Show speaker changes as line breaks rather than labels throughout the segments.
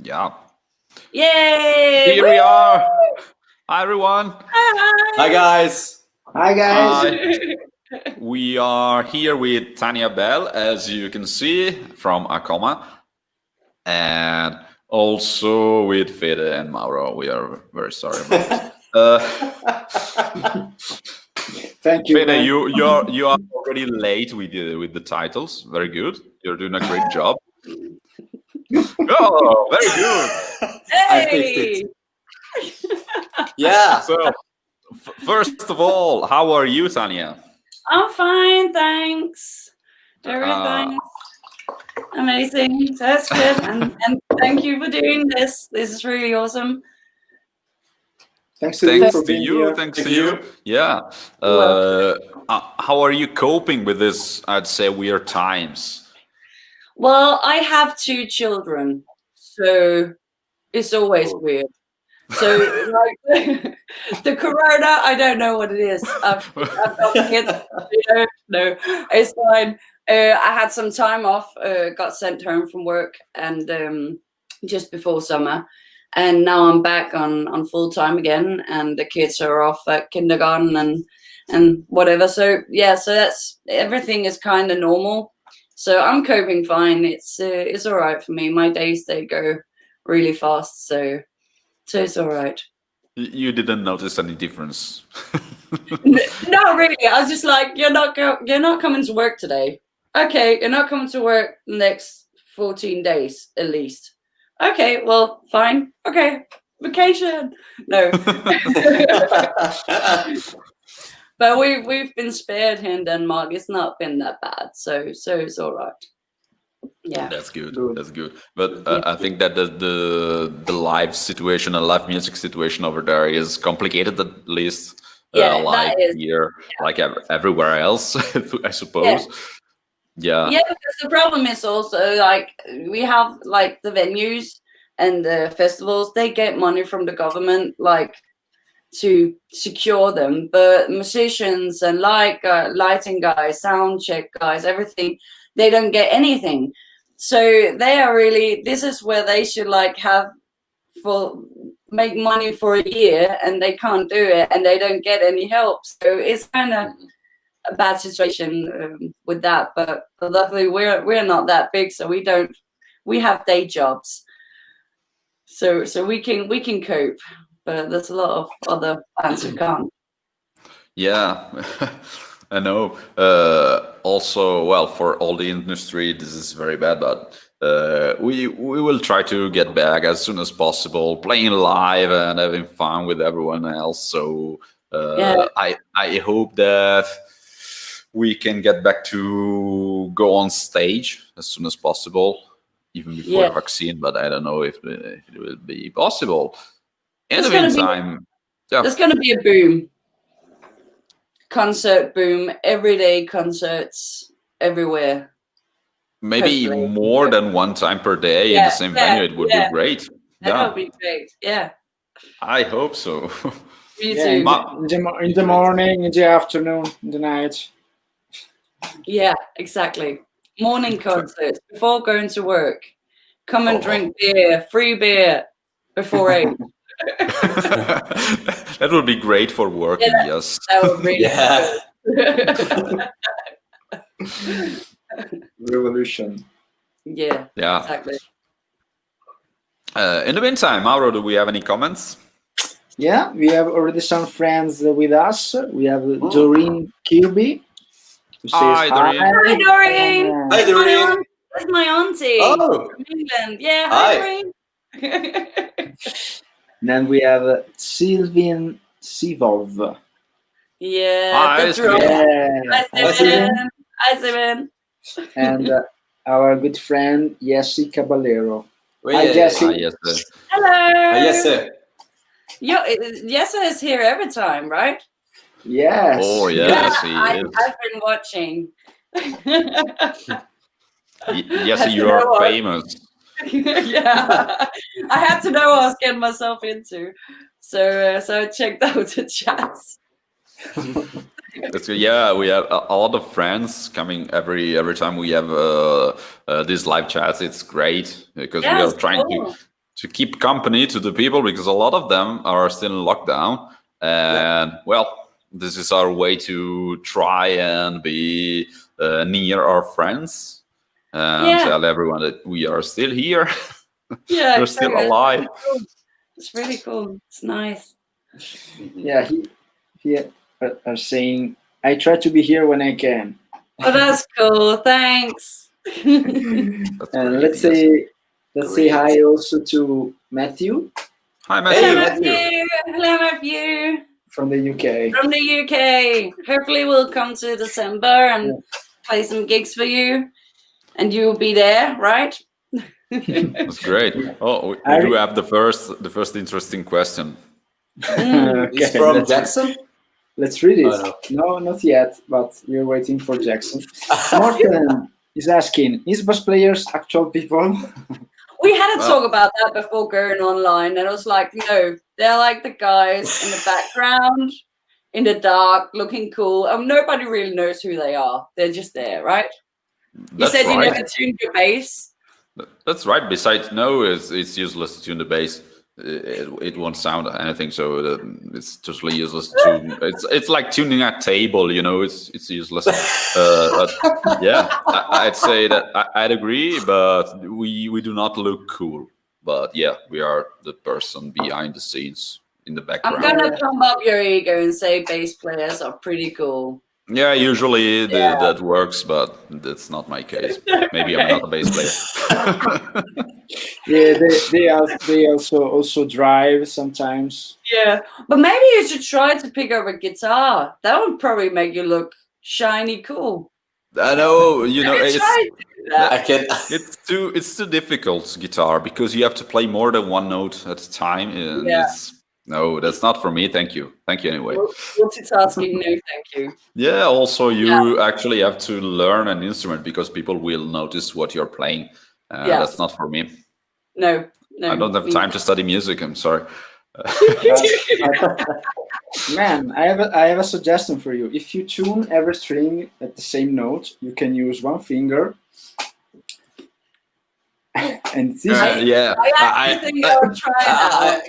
Yeah.
Yay!
Here we are. Hi, everyone.
Hi guys.
Hi guys.
Hi. We are here with Tanya Bell, as you can see, from AKOMA. And also with Fede and Mauro. We are very sorry about this.
Thank you.
Fede, you are already late with the titles. Very good. You're doing a great job. Oh, very good.
I fixed it. Yeah.
So, first of all, how are you, Tanya?
I'm fine, thanks. Everything's amazing. That's good. And thank you for doing this. This is really awesome.
Thanks to you for being
you.
here.
Thanks to you. Yeah. How are you coping with this, I'd say, weird times?
Well, I have 2 children, so it's always weird. So, like, the corona, I don't know what it is. I've got kids, no, it's fine. I had some time off, got sent home from work, and just before summer, and now I'm back on full time again, and the kids are off at kindergarten and whatever. So yeah, so that's everything is kind of normal. So I'm coping fine. It's all right for me. My days, they go really fast, so it's all right.
You didn't notice any difference?
No, really. I was just like, you're not coming to work today. Okay, you're not coming to work the next 14 days at least. Okay, well, fine. Okay, vacation. No. But we've been spared here in Denmark. It's not been that bad, so it's all right. Yeah,
that's good. That's good. But I think that the live situation, the live music situation over there is complicated, at least. Like here, like everywhere else, I suppose. Yeah.
Yeah, because the problem is also, like, we have like the venues and the festivals. They get money from the government, like, to secure them, but musicians and like lighting guys, sound check guys, everything, they don't get anything. So they are really, this is where they should like make money for a year, and they can't do it, and they don't get any help. So it's kind of a bad situation with that. But luckily we're not that big, so we have day jobs, so we can cope. But there's a lot of other bands who can't.
Yeah, I know. Also, well, for all the industry, this is very bad, but we will try to get back as soon as possible, playing live and having fun with everyone else. So I hope that we can get back to go on stage as soon as possible, even before the vaccine. But I don't know if it will be possible. In the meantime,
there's going to be a boom. Concert boom, everyday concerts everywhere.
Maybe more than one time per day in the same venue. It would be great.
That would be great. Yeah.
I hope so.
Me too.
In the morning, in the afternoon, in the night.
Yeah, exactly. Morning concerts before going to work. Come and drink beer, free beer before 8.
That would be great for working, yes.
That would really
Revolution.
Yeah, exactly.
In the meantime, Mauro, do we have any comments?
Yeah, we have already some friends with us. We have Doreen Kirby. Who says
hi, Doreen.
Hi, Doreen.
Hi, Doreen.
That's my auntie from England. Yeah, hi, Doreen.
Then we have Sylvian Sivov.
Yeah,
hi,
Sylvian.
And our good friend Jesse Caballero.
Hi,
Jesse.
Hi, yes,
hello.
Hi, Jesse.
Jesse is here every time, right?
Yes.
Oh, yes,
I've been watching.
Yes, you are famous.
Yeah, I had to know what I was getting myself into, so I checked out the chats.
That's good. Yeah, we have a lot of friends coming every time we have these live chats. It's great because we are trying to keep company to the people, because a lot of them are still in lockdown. And well, this is our way to try and be near our friends and tell everyone that we are still here.
Yeah,
We're still alive.
It's really cool. It's nice.
Yeah, he are saying, I try to be here when I can.
Oh, that's cool. Thanks.
That's
And
great,
let's
yes.
say hi also to Matthew
Hi,
Hey,
Matthew.
Matthew.
Hello, Matthew.
from the UK.
From the UK. Hopefully we'll come to December and play some gigs for you. And you'll be there, right?
That's great. Oh, we do have the first interesting question.
It's from Jackson.
Let's read it.
Oh,
no, not yet, but we're waiting for Jackson. Morten is asking, is bass players actual people?
We had a talk about that before going online, and I was like, no, they're like the guys in the background, in the dark, looking cool. Nobody really knows who they are. They're just there, right?
That's
you said you
right.
never tuned your bass.
That's right. Besides, no, it's useless to tune the bass. It won't sound anything, so it's totally useless to. It's like tuning a table, you know. It's useless. But yeah, I'd say that I'd agree, but we do not look cool. But yeah, we are the person behind the scenes in the
I'm
background.
gonna pump up your ego and say bass players are pretty cool.
Yeah, usually that works, but that's not my case. Maybe I'm not a bass player.
Yeah, they also drive sometimes.
Yeah, but maybe you should try to pick up a guitar. That would probably make you look shiny cool.
I know, you know,
Maybe try to do that.
I can.
it's too difficult guitar because you have to play more than one note at a time. And no, that's not for me. Thank you anyway.
Multitasking, no, thank you.
Yeah, also you actually have to learn an instrument because people will notice what you're playing. That's not for me.
No.
I don't have time to study music. I'm sorry.
Man, I have a suggestion for you. If you tune every string at the same note, you can use one finger. And this
yeah,
I think I'll try that.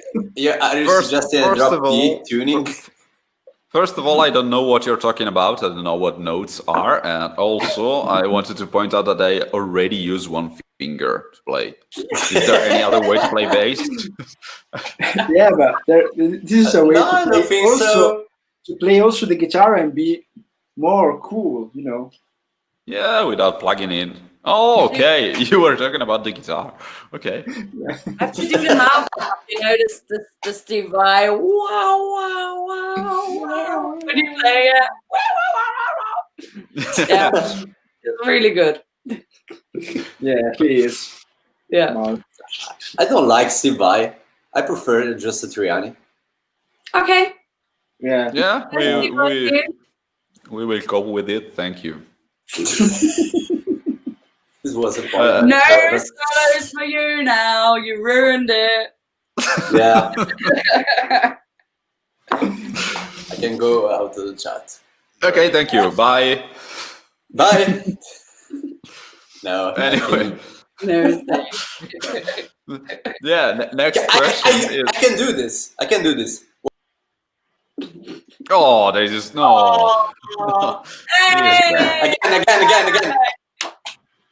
I suggested drop D tuning.
First of all, I don't know what you're talking about. I don't know what notes are. And also, I wanted to point out that I already use one finger to play. Is there any other way to play bass?
Yeah, but this is a way to play also the guitar and be more cool, you know.
Yeah, without plugging in. Oh, okay. You were talking about the guitar. Okay.
I have to do the mouth, you know, the Steve Vai. Wow, wow, wow, wow. When you play it, wow, wow, wow, wow. Yeah, it's really good.
Yeah, he is.
Yeah.
I don't like Civi. I prefer just a Triani.
Okay.
Yeah.
Yeah, we will cope with it. Thank you.
This was a part.
No solos for you now. You ruined it.
Yeah. I can go out of the chat.
Okay, thank you. Bye.
Bye. No.
Anyway.
No.
Yeah, next question is...
I can do this. I can do this.
Oh, they just... No.
Oh. Hey!
Again.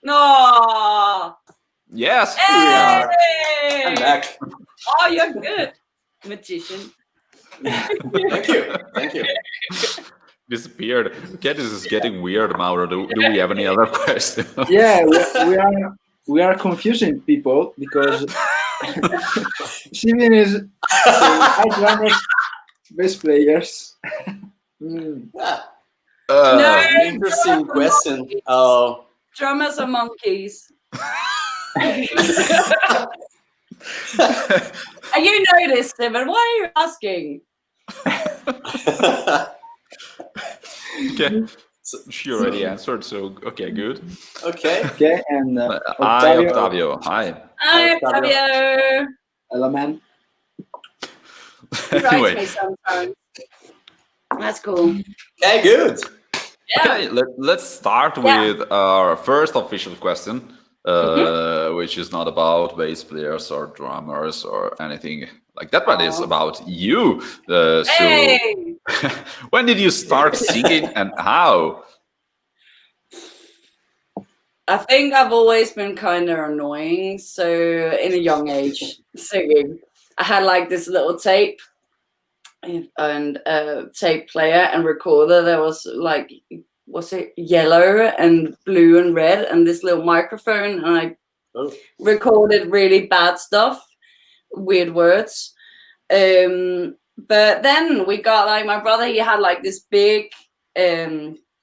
No.
Yes.
Hey!
I'm back.
Oh, you're good, magician.
Thank you.
Disappeared. Okay, this is getting weird, Mauro. Do we have any other questions?
Yeah, we are confusing people because Civi is high drummers, bass players.
No,
Interesting question.
Drummers are monkeys. And you know this, Steven. Why are you asking?
Okay. She already answered, so okay, good.
Okay,
and
Hi, Octavio. Hi.
Hi, Octavio.
Hello, man.
He writes me sometimes. That's cool.
Okay, good.
Yeah.
Okay, let's start with our first official question. which is not about bass players or drummers or anything like that, but it's
Aw.
about you. So,
Hey!
when did you start singing and how?
I think I've always been kind of annoying. So in a young age, singing, I had like this little tape and tape player and recorder that was like, was it yellow and blue and red, and this little microphone, and I recorded really bad stuff, weird words. But then we got like, my brother, he had like this big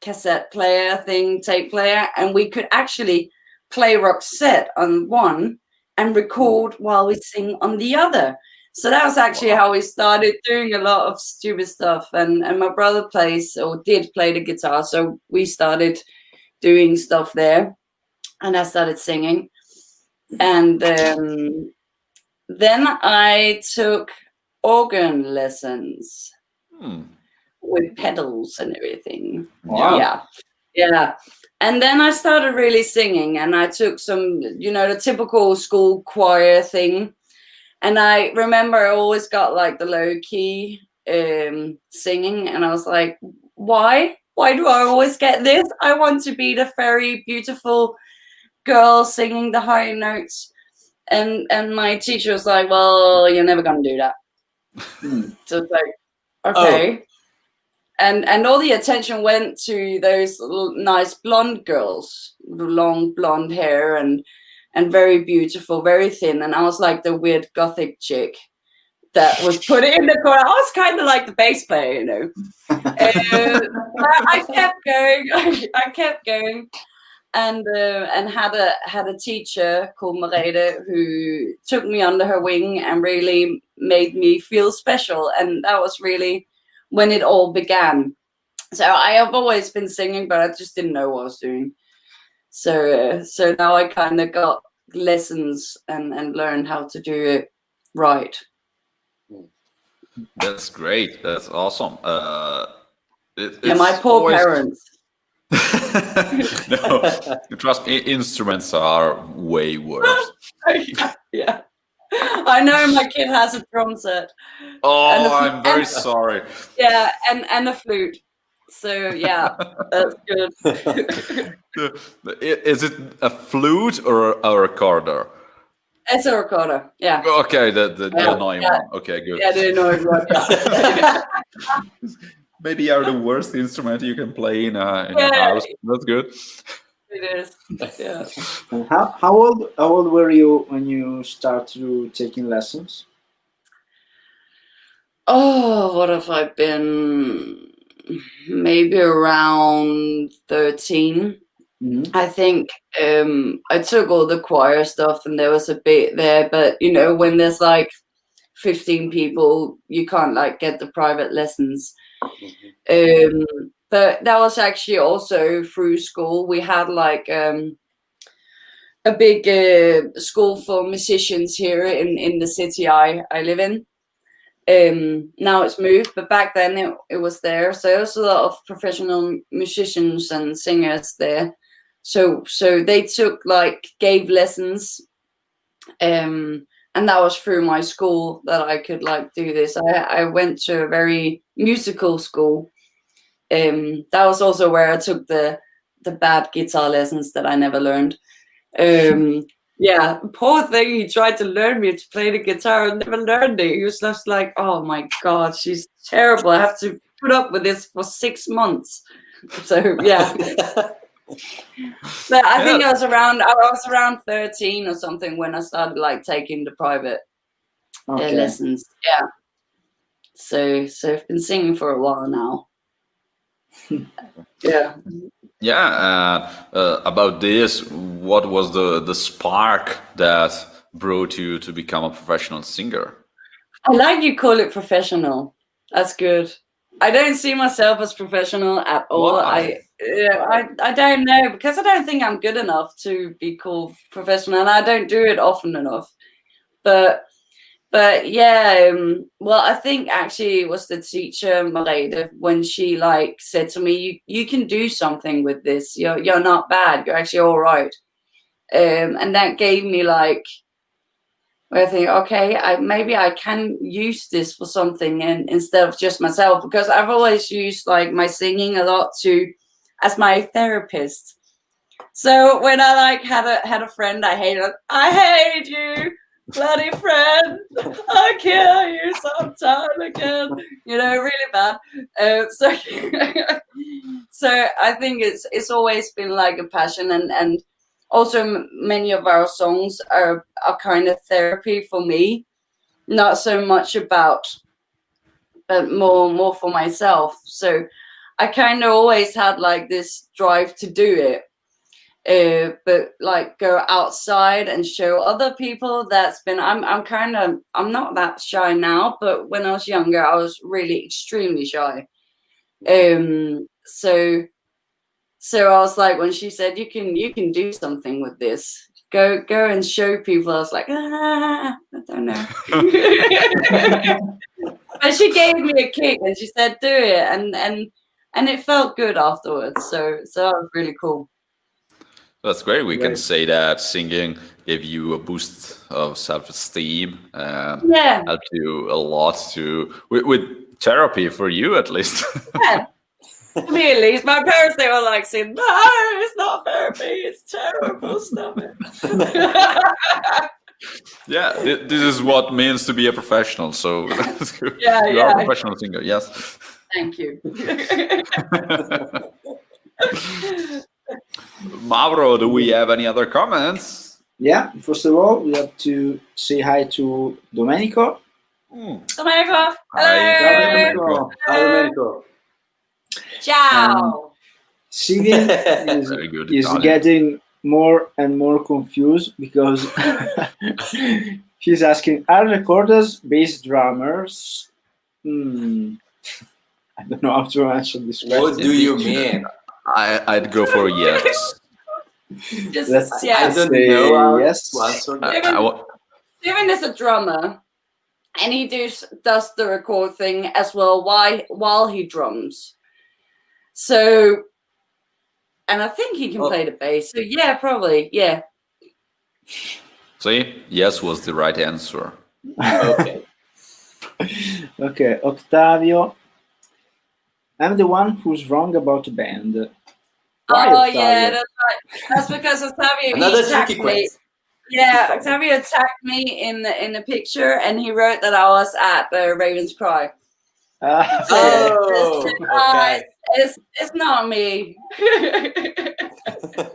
cassette player thing, tape player, and we could actually play Roxette on one and record while we sing on the other. So that was actually how we started doing a lot of stupid stuff. And my brother plays, or did play the guitar, so we started doing stuff there, and I started singing. And then I took organ lessons with pedals and everything.
Wow.
Yeah. And then I started really singing, and I took some, the typical school choir thing. And I remember I always got like the low key singing, and I was like, why? Why do I always get this? I want to be the very beautiful girl singing the high notes. And my teacher was like, well, you're never gonna do that. So it's like, okay. And all the attention went to those nice blonde girls with long blonde hair and very beautiful, very thin. And I was like the weird gothic chick that was put in the corner. I was kind of like the bass player, I kept going. I kept going. And had a teacher called Merete who took me under her wing and really made me feel special. And that was really when it all began. So I have always been singing, but I just didn't know what I was doing. So now I kind of got lessons and learned how to do it right.
That's great. That's awesome.
Yeah, my poor parents.
No, trust me, instruments are way worse.
Yeah. I know my kid has a drum set.
Oh, I'm very sorry.
Yeah, and a flute. So yeah, that's good.
Is it a flute or a recorder?
It's a recorder, yeah.
Okay, the annoying one. Okay, good.
Yeah, the annoying one. Yeah.
Maybe are the worst instrument you can play in a house. That's good.
It is. Yeah.
And how old were you when you started taking lessons?
Oh, what have I been? Maybe around 13. I think I took all the choir stuff, and there was a bit there, but when there's like 15 people, you can't like get the private lessons. But that was actually also through school. We had like a big school for musicians here in the city I live in. Now it's moved, but back then it was there. So there was a lot of professional musicians and singers there. So they gave lessons, and that was through my school that I could like do this. I went to a very musical school. That was also where I took the bad guitar lessons that I never learned. Yeah, poor thing. He tried to learn me to play the guitar and never learned it. He was just like, "Oh my God, she's terrible. I have to put up with this for 6 months." So yeah. But I think I was around 13 or something when I started like taking the private lessons. Yeah. So I've been singing for a while now. Yeah.
Yeah. About this, what was the spark that brought you to become a professional singer?
I like you call it professional. That's good. I don't see myself as professional at all.
Why?
I don't know, because I don't think I'm good enough to be called professional, and I don't do it often enough. But yeah, well, I think actually it was the teacher Merete when she like said to me, "You can do something with this. You're not bad. You're actually all right." and that gave me like, where I think, okay, maybe I can use this for something, and instead of just myself, because I've always used like my singing a lot as my therapist. So when I like had a friend I hated, I hate you, bloody friend, I'll kill you sometime again, you know, really bad. So I think it's always been like a passion, and also many of our songs are kind of therapy for me, not so much about, but more for myself. So I kind of always had like this drive to do it. But like go outside and show other people, I'm not that shy now, but when I was younger I was really extremely shy. So I was like, when she said you can do something with this, go and show people, I was like, I don't know. But she gave me a kick and she said do it, and it felt good afterwards, so that was really cool.
That's great. We can say that singing gave you a boost of self-esteem. Helped you a lot with therapy for you, at least.
Yeah, for me at least. My parents, they were like saying, "No, it's not therapy. It's terrible. Stop it."
Yeah, this is what it means to be a professional. So you are a professional singer. Yes.
Thank you.
Mauro, do we have any other comments?
Yeah, first of all, we have to say hi to Domenico.
Domenico.
Hi, Domenico.
Ciao.
Civi is getting more and more confused because he's asking, are recorders bass drummers? I don't know how to answer this question.
What do you mean?
I'd go for yes.
Just
I don't know
yes.
to answer
that. Steven is a drummer, and he does the record thing as well while he drums. So, and I think he can play the bass. So yeah, probably, yeah.
See, yes was the right answer.
Okay.
Okay, Octavio. I'm the one who's wrong about the band. Why, Octavio?
Yeah, that's right. That's because Octavio
tricky question.
Yeah, Octavio tagged me in the picture, and he wrote that I was at the Ravenscry.
Okay.
It's not me.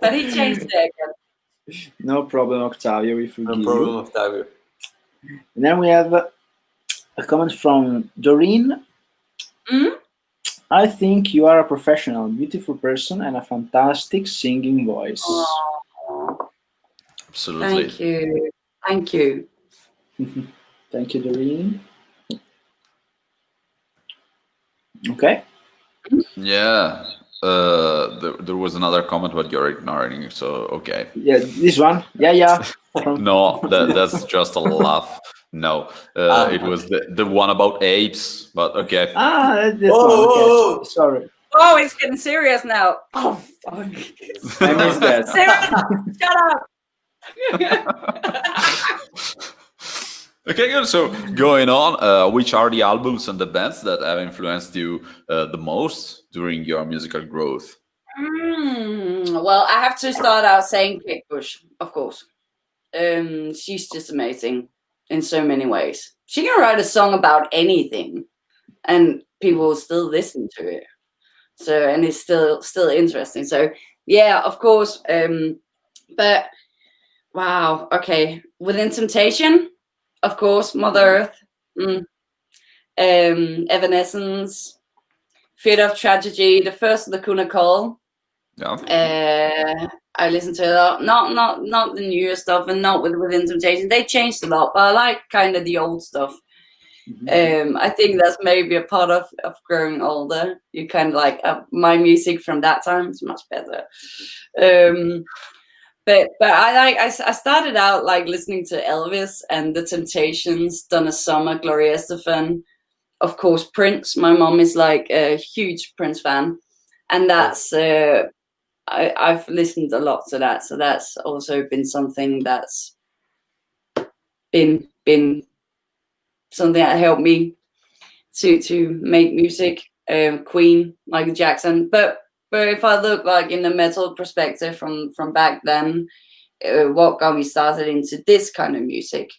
But he changed it again.
No problem, Octavio. We forgive you.
No problem, Octavio.
And then we have a comment from Doreen. I think you are a professional, beautiful person and a fantastic singing voice.
Aww.
Absolutely.
Thank you. Thank you.
Thank you, Doreen. Okay.
Yeah. There was another comment, but you're ignoring. So okay.
Yeah, this one. Yeah.
No, that's just a laugh. No, it was the one about apes, but okay.
This one. Okay. Sorry.
Oh, it's getting serious now. Oh, fuck.
I missed that.
Shut up.
Okay, good. So going on, which are the albums and the bands that have influenced you the most during your musical growth?
Well, I have to start out saying Kate Bush, of course. She's just amazing in so many ways. She can write a song about anything, and people will still listen to it. So, and it's still interesting. So, yeah, of course. But wow, okay. Within Temptation, of course, Mother Earth, Evanescence, Fear of Tragedy, the first of the Kuna Call.
Yeah.
I listen to a lot. Not the newer stuff, and not Within Temptation. They changed a lot, but I like kind of the old stuff. I think that's maybe a part of growing older. You kind of like my music from that time is much better. But I started out like listening to Elvis and the Temptations, Donna Summer, Gloria Estefan, of course Prince. My mom is like a huge Prince fan, and that's I've listened a lot to that, so that's also been something that's been something that helped me to make music. Queen, Michael Jackson, but if I look like in the metal perspective from back then, what got me started into this kind of music,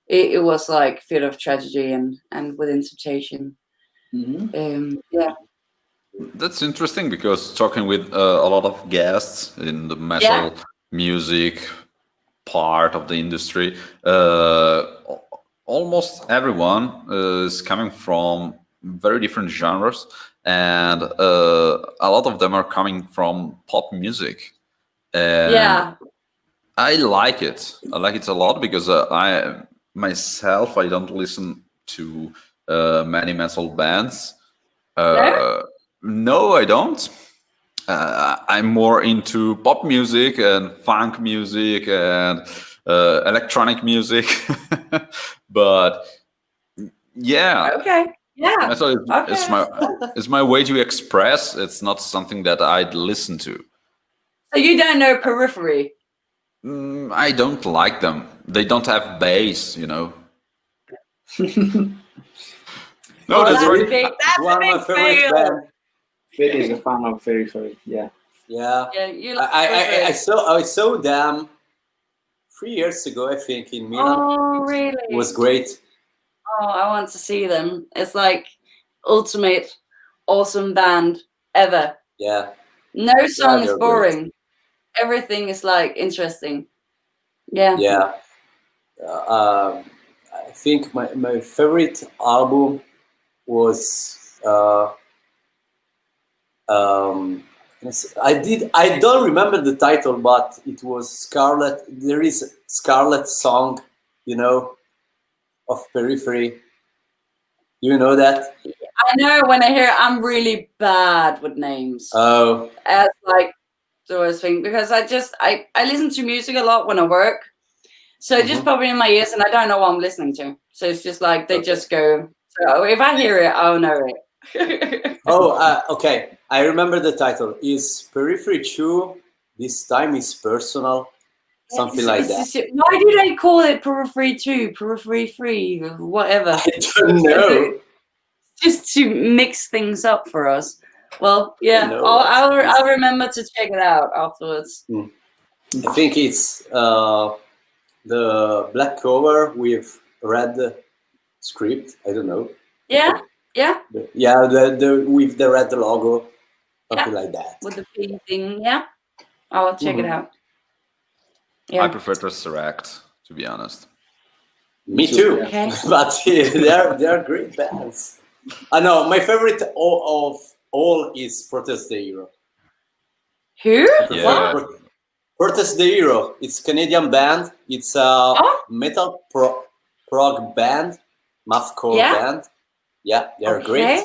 it was like Fear of Tragedy and Within Temptation. Yeah.
That's interesting because talking with a lot of guests in the metal music part of the industry, almost everyone is coming from very different genres, and a lot of them are coming from pop music. And I like it. I like it a lot because I myself I don't listen to many metal bands. No, I don't. I'm more into pop music and funk music and electronic music. But yeah,
Okay. Yeah.
metal
Okay.
is my way to express. It's not something that I'd listen to.
So you don't know Periphery?
I don't like them. They don't have bass, you know. No, that's
that's
right.
a big. That's
One
a
of my
big
favorite
fail.
band.
Fate is a fan of Fairy. Yeah.
Yeah.
Yeah, you like
I saw them 3 years ago, I think, in Milan.
Oh, really?
It was great.
Oh, I want to see them. It's like ultimate awesome band ever.
Yeah.
No song is
they're
boring. Everything is like interesting. Yeah.
Yeah. I think my favorite album was I don't remember the title, but it was Scarlet. There is a Scarlet song, you know, of Periphery. You know that?
I know when I hear I'm really bad with names.
Oh.
As like the worst thing because I listen to music a lot when I work. So it just pop in my ears and I don't know what I'm listening to. So it's just like they just go. So if I hear it, I'll know it.
Okay. I remember the title. Is Periphery 2 This Time Is Personal? Something like that.
Why do they call it Periphery 2, Periphery 3, whatever?
I don't know.
Just to mix things up for us. Well, yeah, I'll remember to check it out afterwards.
I think it's the black cover with red script. I don't know.
Yeah.
Yeah, the with the red logo, something like that.
With the P thing, yeah. I'll check it out.
I prefer Tesseract, to be honest.
Me too.
Okay.
But they're great bands. I know my favorite of all is Protest the Hero.
Who?
Yeah.
Protest the Hero. It's a Canadian band. It's a metal prog band, mathcore band. Yeah, they're great.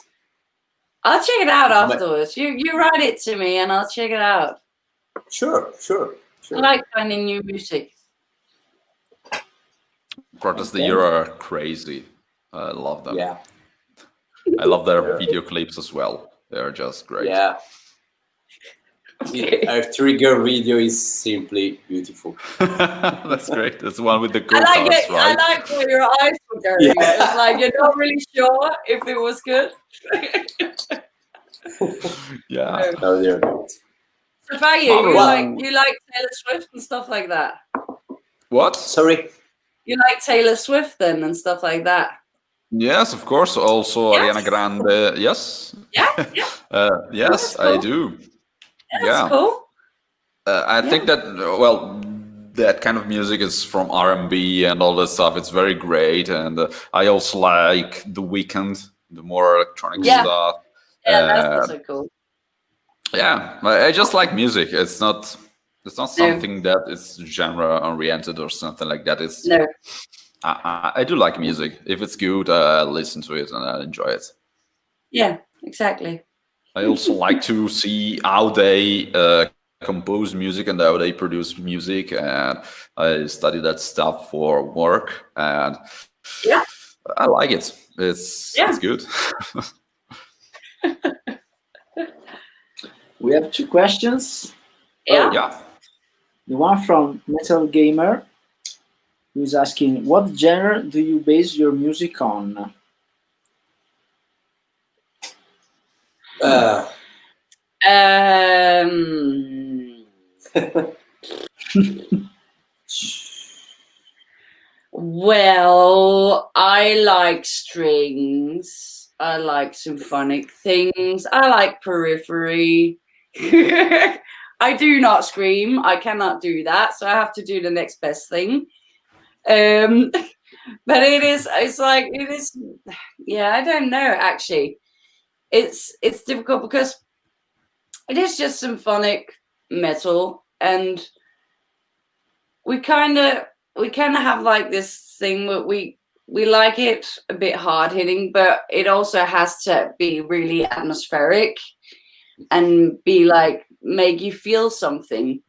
I'll check it out afterwards. You write it to me and I'll check it out.
Sure.
I like finding new music.
Protest the Hero are crazy. I love them.
Yeah.
I love their video clips as well. They're just great.
Yeah. Our trigger video is simply beautiful.
That's great. That's the one with the
I
go-karts,
like it.
right?
I like where your eyes were going.
Yeah.
It's like you're not really sure if it was good.
Yeah.
No, they're good.
So about you, you like Taylor Swift and stuff like that.
What?
Sorry?
You like Taylor Swift then and stuff like that.
Yes, of course. Also,
Yes.
Ariana Grande. Yes.
Yeah.
Yes,
cool.
I do.
That's cool.
I think that that kind of music is from R&B and all that stuff. It's very great, and I also like The Weeknd, the more electronic stuff.
Yeah, that's also cool.
Yeah, I just like music. It's not something that is genre oriented or something like that. It's
no.
I do like music. If it's good, I listen to it and I enjoy it.
Yeah, exactly.
I also like to see how they compose music and how they produce music, and I study that stuff for work, and I like it. It's good.
We have 2 questions.
Yeah.
Yeah.
The one from Metal Gamer, who is asking, what genre do you base your music on?
Um, well, I like strings. I like symphonic things. I like periphery. I do not scream. I cannot do that, so I have to do the next best thing. But it's like it is. Yeah, I don't know actually. It's difficult because it is just symphonic metal, and we kind of have like this thing where we like it a bit hard hitting, but it also has to be really atmospheric and be like make you feel something.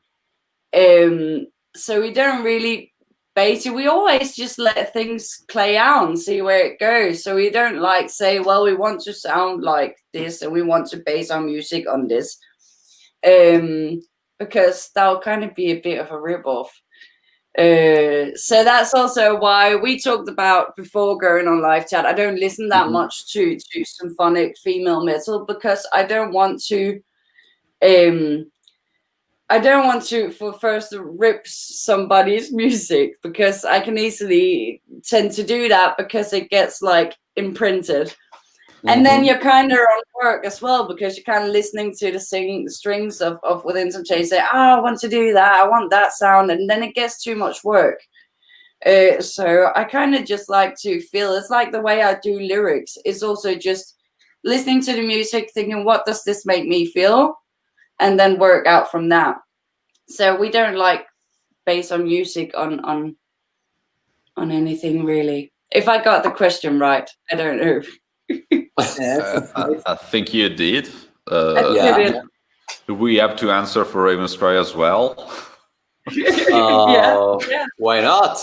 So we don't really base it. We always just let things play out and see where it goes. So we don't like say, well, we want to sound like this and we want to base our music on this. Because that'll kind of be a bit of a rip-off. So that's also why we talked about before going on live chat. I don't listen that much to symphonic female metal because I don't want to for first rip somebody's music, because I can easily tend to do that because it gets like imprinted. And then you're kind of on work as well because you're kind of listening to the strings of within some change. Say, I want to do that. I want that sound. And then it gets too much work. So I kind of just like to feel, it's like the way I do lyrics. It's also just listening to the music, thinking, what does this make me feel? And then work out from that. So we don't like base our music on anything really. If I got the question right, I don't know.
I think you did.
Yeah.
Do we have to answer for Ravenscry as well?
Yeah.
Why not?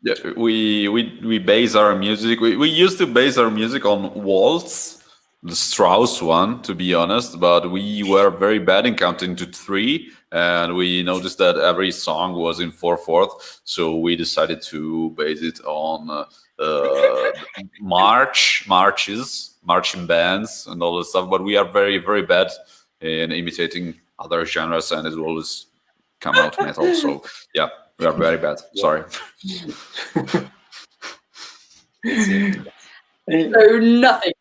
Yeah, we base our music. We used to base our music on waltz, the Strauss one, to be honest. But we were very bad in counting to three, and we noticed that every song was in 4/4. So we decided to base it on marching bands, and all this stuff. But we are very, very bad in imitating other genres, and it will always come out metal. So yeah. We are very bad. Sorry.
So nothing.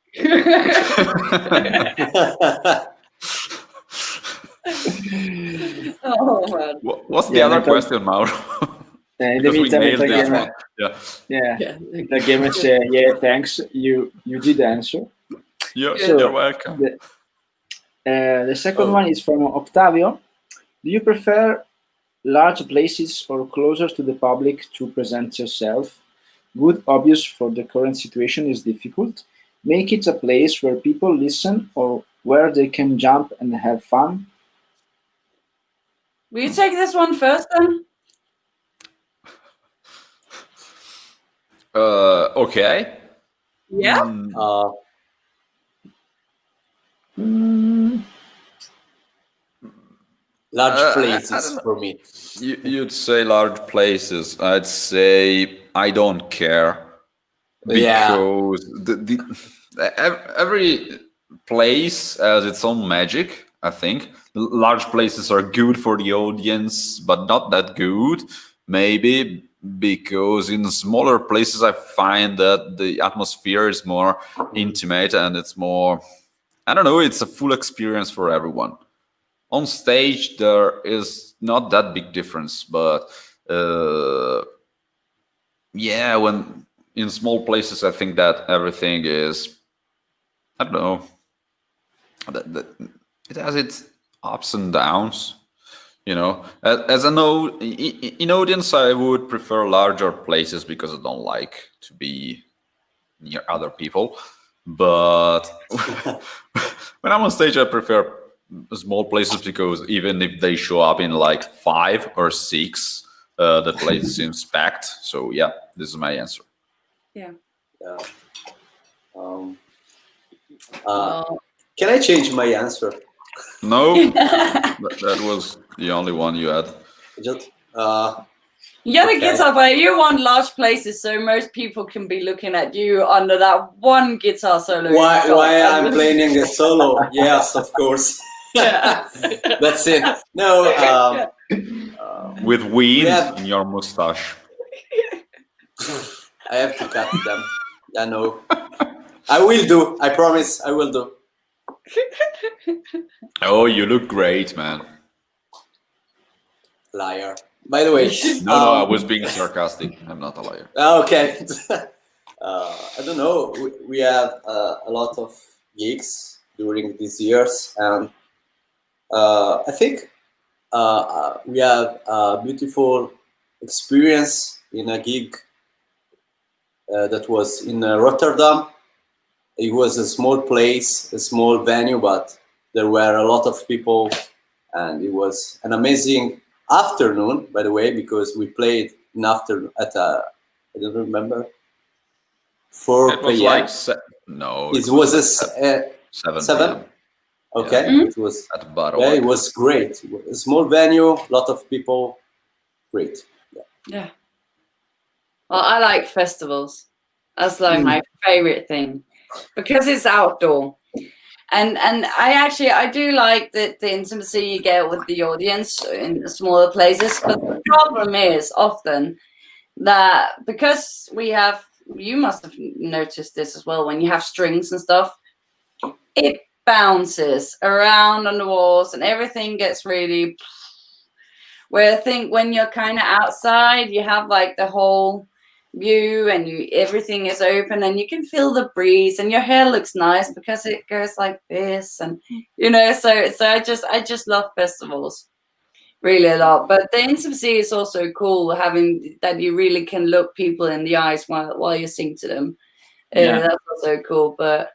Oh man.
What's the other question, Mauro?
In the meantime,
nailed
Metal
this
Gamer,
one. Yeah.
Metal Gamer say, yeah, thanks. You did answer.
You're welcome.
The second one is from Octavio. Do you prefer large places or closer to the public to present yourself? Good, obvious for the current situation is difficult. Make it a place where people listen or where they can jump and have fun.
Will you take this one first then?
Okay.
Yeah.
Large places for me.
You'd say large places. I'd say I don't care, because every place has its own magic. I think large places are good for the audience, but not that good. Maybe because in smaller places I find that the atmosphere is more intimate and it's more, I don't know, it's a full experience for everyone. On stage there is not that big difference, but when in small places I think that everything is, I don't know, that it has its ups and downs. As an in audience, I would prefer larger places because I don't like to be near other people. But when I'm on stage, I prefer small places because even if they show up in like 5 or 6, the place seems packed. So yeah, this is my answer.
Yeah.
Can I change my answer?
No, that was the only one you had.
Just,
You're the
Okay.
guitar player. You want large places, so most people can be looking at you under that one guitar solo.
why
you've got.
why I'm playing a solo? Yes, of course.
Yeah.
That's it. No,
With wind
have-
in your mustache.
I have to cut them. I know. I will do. I promise. I will do.
Oh, you look great, man.
Liar. By the way,
No, I was being sarcastic. I'm not a liar.
okay. I don't know. We have a lot of gigs during these years, and I think we have a beautiful experience in a gig that was in Rotterdam. It was a small place, a small venue, but there were a lot of people, and it was an amazing afternoon, by the way, because we played in afternoon at I don't remember, 4
It was
p.m.
like no.
It was a
7
7?
p.m.
Okay,
Yeah.
it was.
at the bar.
Yeah, it was great. A small venue, lot of people, great.
Yeah. Well, I like festivals. That's like my favorite thing because it's outdoor. And I do like the intimacy you get with the audience in the smaller places. But the problem is often that because you must have noticed this as well, when you have strings and stuff, it bounces around on the walls and everything gets really, where I think when you're kind of outside, you have like the whole view and everything is open and you can feel the breeze and your hair looks nice because it goes like this, and so I just love festivals really a lot. But the intimacy is also cool, having that you really can look people in the eyes while you sing to them.
Yeah.
That's also cool. But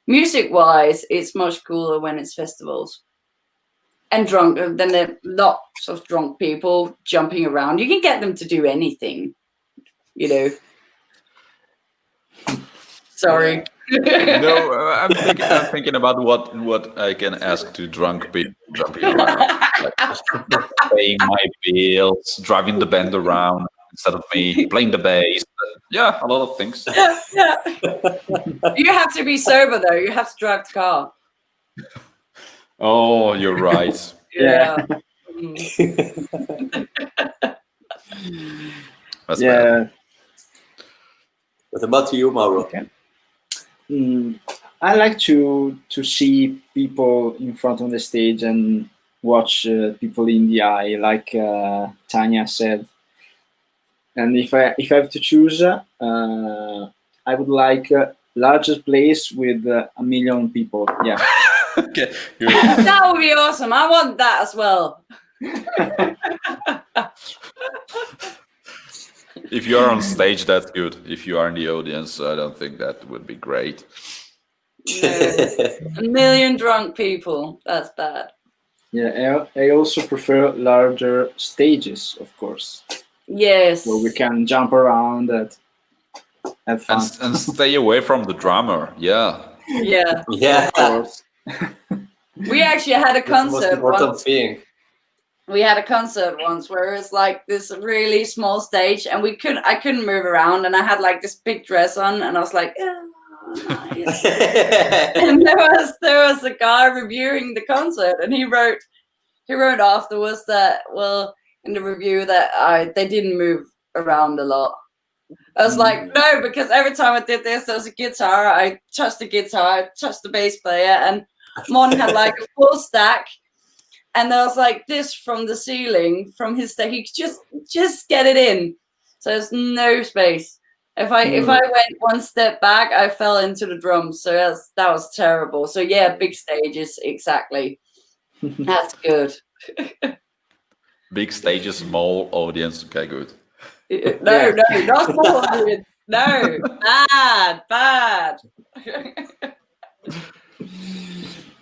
music wise, it's much cooler when it's festivals and drunk. Then there are lots of drunk people jumping around. You can get them to do anything, Sorry.
No, I'm thinking about what I can ask to drunk people jumping around, like paying my bills, driving the band around instead of me playing the bass. Yeah, a lot of things.
Yeah. You have to be sober though. You have to drive the car.
Oh, you're right.
Yeah.
That's bad.
Yeah.
What about you, Mauro?
Okay. I like to see people in front of the stage and watch people in the eye, like Tanya said. And if I have to choose, I would like a larger place with 1 million people. Yeah.
Okay.
That would be awesome. I want that as well.
If you are on stage, that's good. If you are in the audience, I don't think that would be great.
No. 1 million drunk people. That's bad.
Yeah. I also prefer larger stages, of course,
Yes.
where we can jump around and have fun.
And stay away from the drummer. Yeah.
Yeah.
Yeah,
Of course.
We actually had a
that's the most
concert
important
once.
thing.
We had a concert once where it's like this really small stage and I couldn't move around, and I had like this big dress on and I was like, oh, nice. And there was a guy reviewing the concert, and he wrote afterwards that, well, in the review, that they didn't move around a lot. I was like, no, because every time I did this, there was a guitar. I touched the guitar, I touched the bass player, and Mon had like a full stack. And there was like this from the ceiling, from his stack. He could just get it in. So there's no space. If I went one step back, I fell into the drums. So that was terrible. So yeah, big stages, exactly. That's good.
Big stages, small audience. Okay, good.
No, not small audience. No, bad.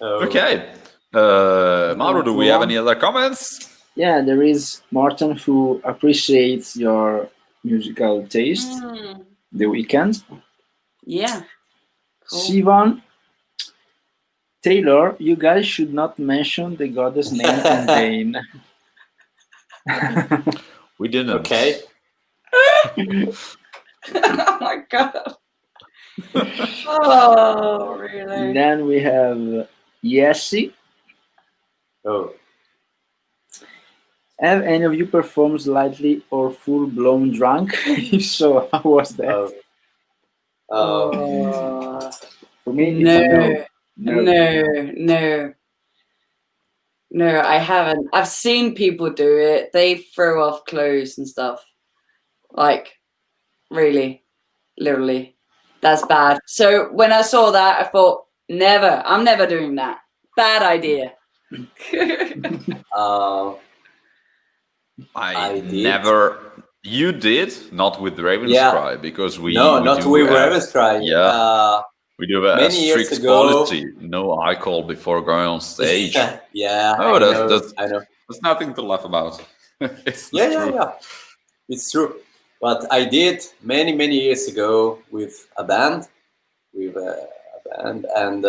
Okay. Mauro, do we have any other comments?
Yeah, there is Martin, who appreciates your musical taste. The Weeknd.
Yeah. Cool.
Sivan, Taylor, you guys should not mention the goddess name in vain.
We didn't.
Okay.
Oh my god. Oh, really?
Then we have Yessi.
Oh.
Have any of you performed slightly or full-blown drunk? If so, how was that? For me, it's a no.
No, I haven't. I've seen people do it. They throw off clothes and stuff. Like, really, literally, that's bad. So when I saw that, I thought, never. I'm never doing that. Bad idea.
I
did.
never. You did not with Ravenscry because we
No,
we
not
do
with
have-
Ravenscry.
Yeah, we do have a
many years
strict
ago-
policy: no alcohol before going on stage.
Yeah.
Oh,
I
that's
know.
There's nothing to laugh about. It's the
Yeah.
truth.
It's true. But I did many years ago with a band, and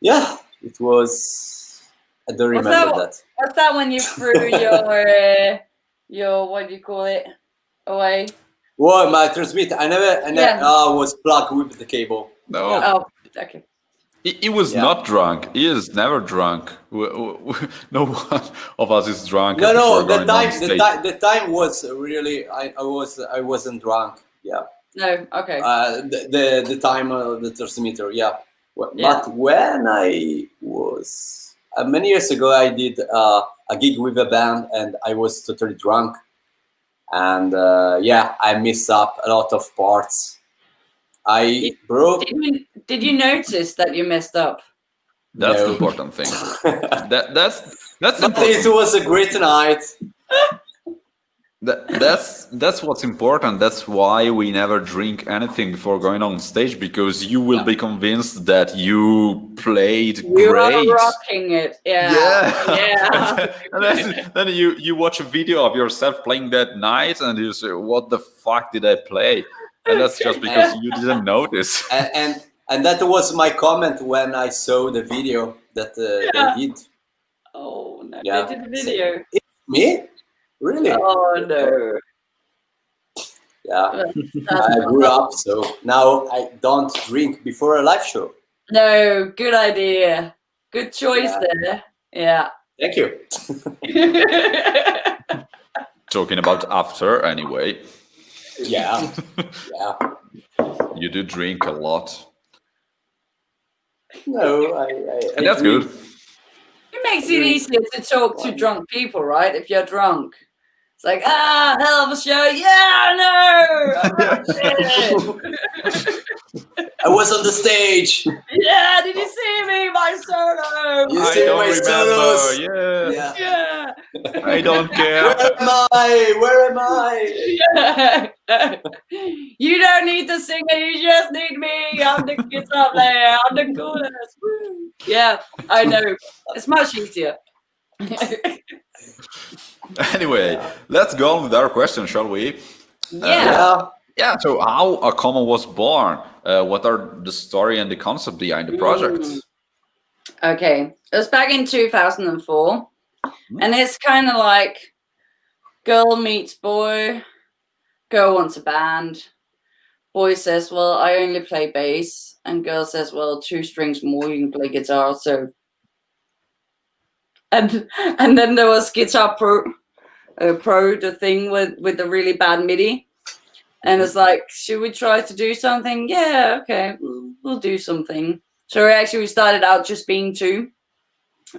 yeah, it was. I don't
What's
remember
that?
that.
What's that when you threw your what do you call it away?
Well, my transmitter. I never
Yeah.
was plugged with the cable.
No,
Yeah.
Oh, okay.
he was
Yeah.
not drunk. He is never drunk. No one of us is drunk.
No.
before
The
going on
time.
stage.
The time was really. I wasn't drunk. Yeah.
No, okay.
The time of the transmitter. Yeah.
Yeah.
But when I was many years ago, I did a gig with a band, and I was totally drunk, and I missed up a lot of parts. I broke.
Did you notice that you messed up?
That's the
No.
important thing. That's
But
important.
it was a great night.
That's what's important. That's why we never drink anything before going on stage, because you will be convinced that you played
You
great.
are rocking it. Yeah.
And then you watch a video of yourself playing that night, and you say, "What the fuck did I play?" And that's just because you didn't notice.
And that was my comment when I saw the video that they did.
Oh no!
Yeah.
They did a video.
Me? Really?
Oh no!
Yeah.
That's
I grew up, so now I don't drink before a live show.
No, good idea. Good choice there. Yeah.
Thank you.
Talking about after, anyway,
Yeah. Yeah.
you do drink a lot,
No, I
and that's
drink.
good.
It makes it easier to talk to drunk people, right? If you're drunk. It's like, hell of a show. Yeah, I know.
I was on the stage.
Yeah, did you see me? My solo.
You
I
see
don't
my
remember.
solos?
Yeah,
Yeah.
Yeah.
I don't care.
Where am I?
Yeah. You don't need to sing it. You just need me. I'm the guitar player. I'm the coolest. Woo. Yeah, I know. It's much easier.
Anyway, let's go on with our question, shall we?
Yeah.
Yeah. So, how AKOMA was born? What are the story and the concept behind the project?
Okay, it was back in 2004, and it's kind of like girl meets boy. Girl wants a band. Boy says, "Well, I only play bass," and girl says, "Well, 2 strings more, you can play guitar." So, and then there was Guitar Pro, the thing with the really bad MIDI, and it's like, should we try to do something? Yeah, okay, we'll do something. So we started out just being 2,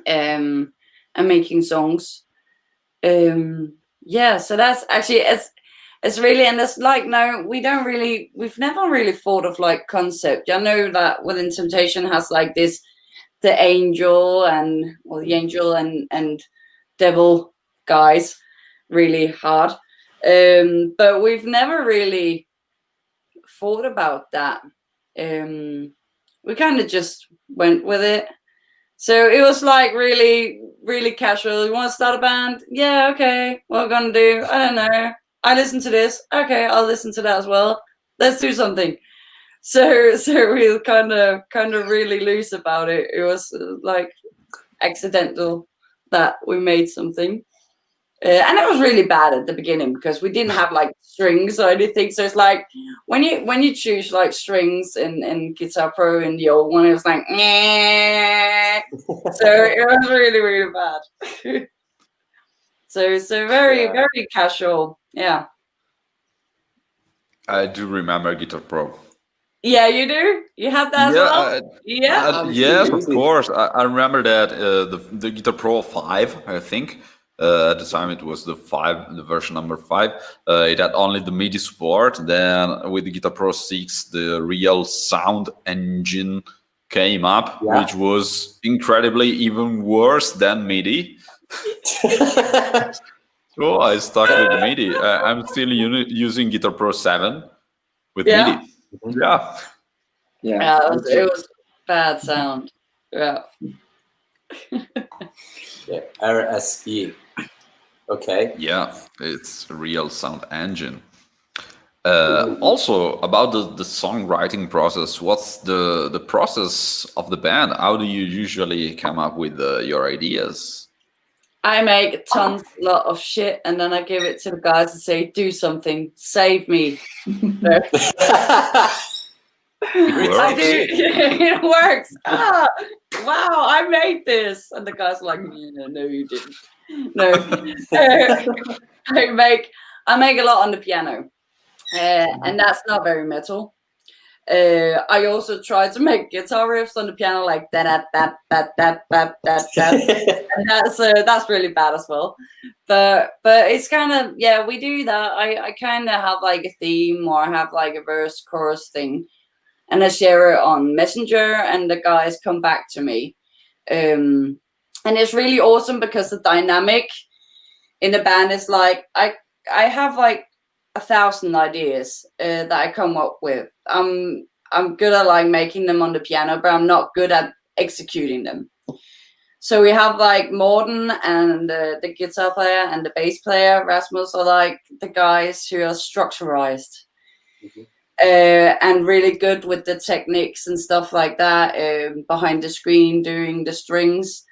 and making songs. Yeah, so that's actually it's really, and it's like, no, we've never really thought of like concept. I know that Within Temptation has like this, the angel and devil guys really hard, but we've never really thought about that. We kind of just went with it. So it was like really, really casual. You want to start a band? Yeah, okay. What we're gonna do? I don't know. I listen to this. Okay, I'll listen to that as well. Let's do something. So we were kind of really loose about it. It was like accidental that we made something. And it was really bad at the beginning because we didn't have like strings or anything. So it's like when you choose like strings in Guitar Pro in the old one, it was like, meh. So it was really, really bad. so very, very casual. Yeah.
I do remember Guitar Pro.
Yeah, you do? You have that as well? Yeah.
Yes, of course. I remember that the Guitar Pro 5, I think. At the time, it was the version number 5. It had only the MIDI support. Then with the Guitar Pro 6, the real sound engine came up, which was incredibly even worse than MIDI. So I stuck with the MIDI. I'm still using Guitar Pro 7 with MIDI.
Yeah, it was bad sound. Yeah.
RSE. Okay.
Yeah, it's a real sound engine. Also, about the songwriting process, what's the process of the band? How do you usually come up with your ideas?
I make a lot of shit, and then I give it to the guys and say, "Do something, save me." I do. It works. Wow! I made this, and the guys are like, "No, you didn't." No, I make a lot on the piano, and that's not very metal. I also try to make guitar riffs on the piano, like that, and that's really bad as well. But it's kind of we do that. I kind of have like a theme, or have like a verse chorus thing, and I share it on Messenger, and the guys come back to me. And it's really awesome because the dynamic in the band is like I have like 1,000 ideas that I come up with. I'm good at like making them on the piano, but I'm not good at executing them. So we have like Morten and the guitar player and the bass player Rasmus are like the guys who are structurized. And really good with the techniques and stuff like that, behind the screen doing the strings.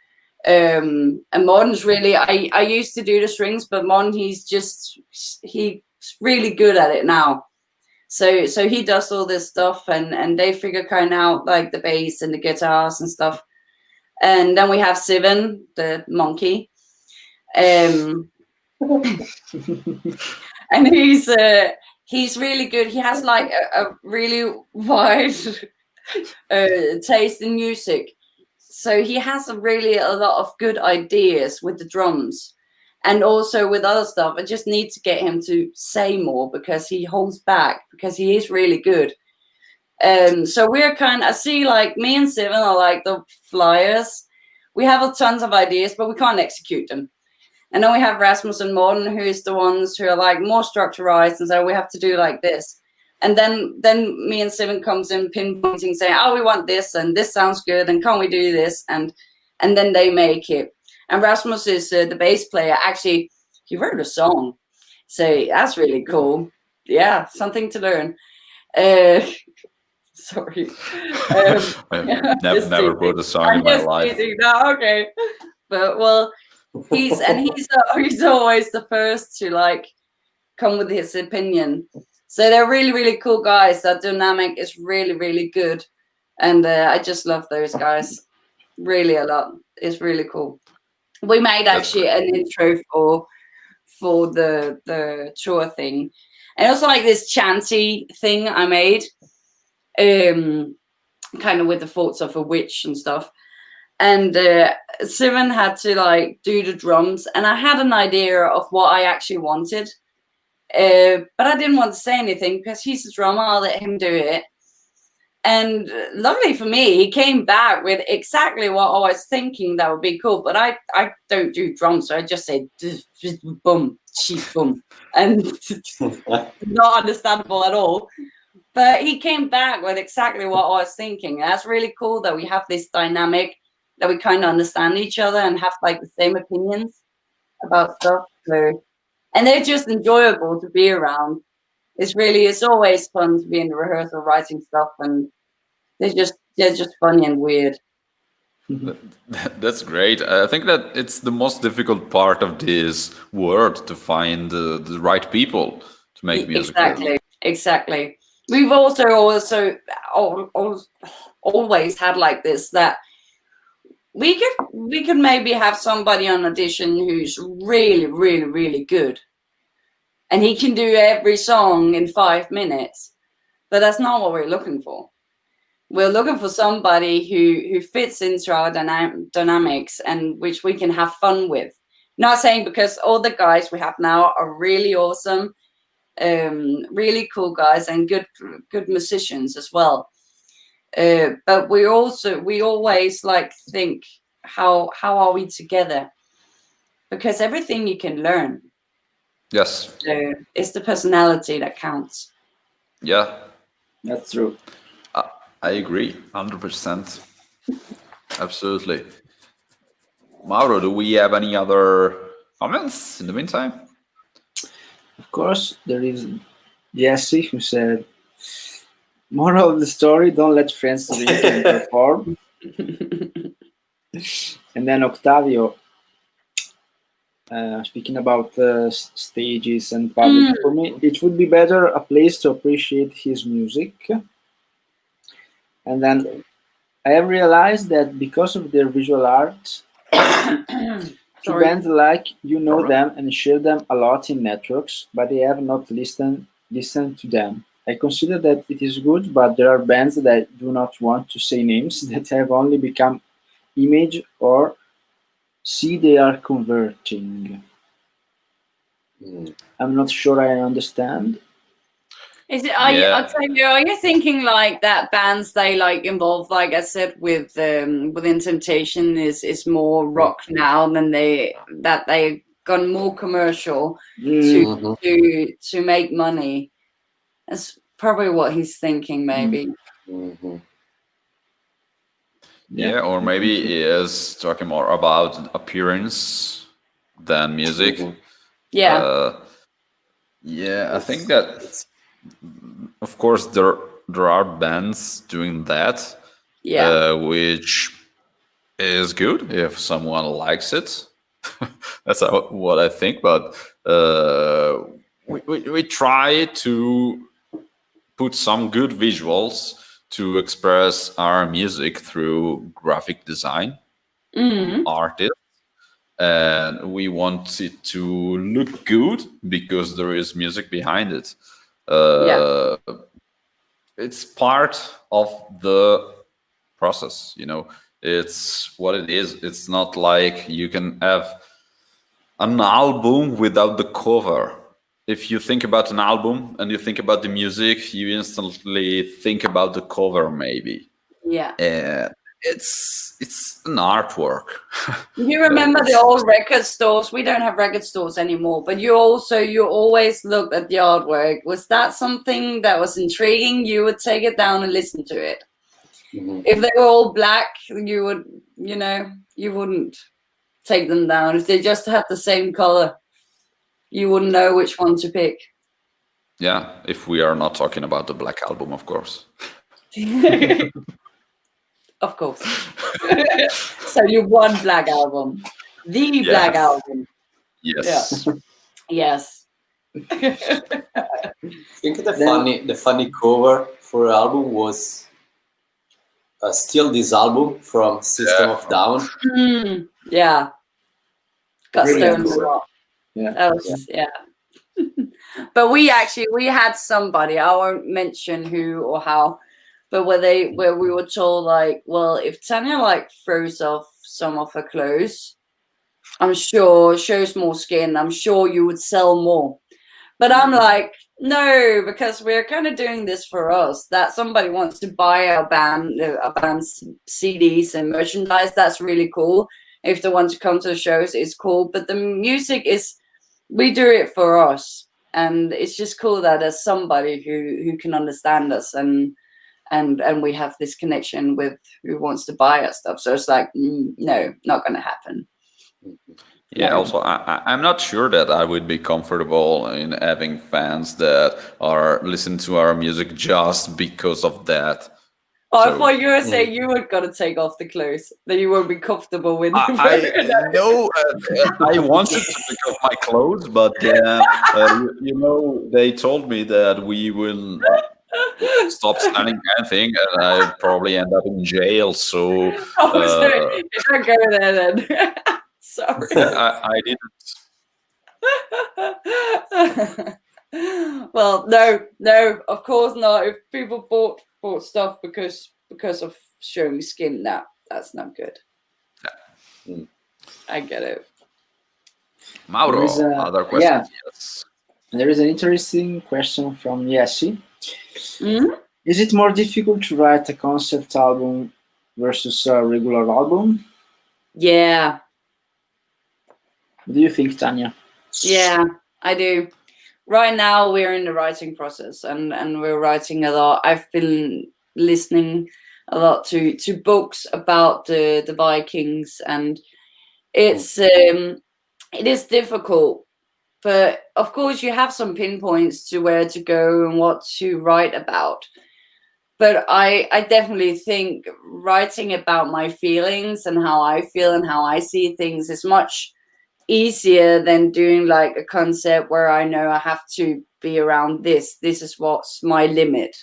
And Morten's really, I used to do the strings, but Morten, he's really good at it now. So he does all this stuff, and they figure kind of out like the bass and the guitars and stuff. And then we have Civi, the monkey. And he's really good. He has like a really wide taste in music. So he has really a lot of good ideas with the drums and also with other stuff. I just need to get him to say more because he holds back because he is really good. So we're I see like me and Civi are like the flyers. We have tons of ideas, but we can't execute them. And then we have Rasmus and Morten, who's the ones who are like more structurized, and so we have to do like this. And then me and Civi comes in pinpointing, saying, "Oh, we want this, and this sounds good, and can we do this?" And then they make it. And Rasmus is the bass player. Actually, he wrote a song, so that's really cool. Yeah, something to learn. Sorry,
I've never wrote a song in my life.
No, okay, but well. He's always the first to like come with his opinion. So they're really, really cool guys. That dynamic is really, really good, and I just love those guys really a lot. It's really cool. We made actually an intro for the tour thing, and also like this chanty thing I made, kind of with the thoughts of a witch and stuff. And Civi had to like do the drums, and I had an idea of what I actually wanted, but I didn't want to say anything because he's a drummer. I'll let him do it. And luckily for me, he came back with exactly what I was thinking that would be cool. But I don't do drums, so I just say boom, cheese boom, and not understandable at all. But he came back with exactly what I was thinking. And that's really cool that we have this dynamic, that we kind of understand each other and have like the same opinions about stuff. So, and they're just enjoyable to be around. it's always fun to be in the rehearsal writing stuff, and they're just funny and weird.
That's great. I think that it's the most difficult part of this world to find the right people to make music with.
Exactly. We've also always had like this, that we could maybe have somebody on audition who's really, really, really good, and he can do every song in 5 minutes, but that's not what we're looking for. We're looking for somebody who fits into our dynamics and which we can have fun with. Not saying because all the guys we have now are really awesome, really cool guys and good musicians as well. But we always like think, how are we together? Because everything you can learn.
Yes.
So it's the personality that counts.
Yeah.
That's true.
I agree, 100%. Absolutely. Mauro, do we have any other comments in the meantime?
Of course, there is Jesse who said, moral of the story, don't let friends drink and perform. And then Octavio, speaking about stages and public, for me, it would be better a place to appreciate his music. And then I have realized that because of their visual art, bands like them and share them a lot in networks, but they have not listened to them. I consider that it is good, but there are bands that do not want to say names that have only become image or see they are converting. I'm not sure I understand.
Is it? Are you thinking like that bands they like involved, like I said, within Temptation is more rock now than they've gone more commercial to make money. That's probably what he's thinking, maybe.
Yeah, or maybe he is talking more about appearance than music.
Yeah.
I think that, of course, there are bands doing that, which is good if someone likes it. That's what I think. But we try to put some good visuals to express our music through graphic design artists. And we want it to look good because there is music behind it. It's part of the process, it's what it is. It's not like you can have an album without the cover. If you think about an album and you think about the music, you instantly think about the cover, maybe. It's an artwork.
You remember the old record stores? We don't have record stores anymore, but you always looked at the artwork. Was that something that was intriguing? You would take it down and listen to it. If they were all black, you wouldn't take them down. If they just had the same color, you wouldn't know which one to pick.
Yeah, if we are not talking about the Black Album, of course.
Of course. So you won Black Album. The Black Album.
Yes.
Yes.
I think the funny cover for the album was Still This Album from System of Down.
Yeah. Got stoned a lot.
Yeah.
But we had somebody, I won't mention who or how, but where we were told, like, well, if Tanya like throws off some of her clothes, I'm sure shows more skin, I'm sure you would sell more. But I'm like, no, because we're kind of doing this for us. That somebody wants to buy our band's CDs and merchandise, that's really cool. If they want to come to the shows, it's cool. But the music we do it for us, and it's just cool that there's somebody who can understand us and we have this connection with who wants to buy our stuff. So it's like, no, not going to happen.
Yeah, also, I'm not sure that I would be comfortable in having fans that are listening to our music just because of that.
Oh, I
So
thought you were saying you were gonna take off the clothes, that you won't be comfortable with them.
I know I wanted to pick up my clothes, but then they told me that we will stop selling anything, and I probably end up in jail. So
Oh, sorry. You don't go there then. Sorry.
I didn't.
Well, no, of course not. If people bought stuff because of showing skin, that's not good. I get it.
Mauro, other questions? Yes.
There is an interesting question from Yessi.
Mm-hmm.
Is it more difficult to write a concept album versus a regular album?
Yeah.
What do you think, Tanya?
Yeah, I do. Right now we're in the writing process, and we're writing a lot. I've been listening a lot to books about the Vikings, and it is difficult, but of course you have some pinpoints to where to go and what to write about. But I definitely think writing about my feelings and how I feel and how I see things is much easier than doing like a concept where I know I have to be around this. This is what's my limit.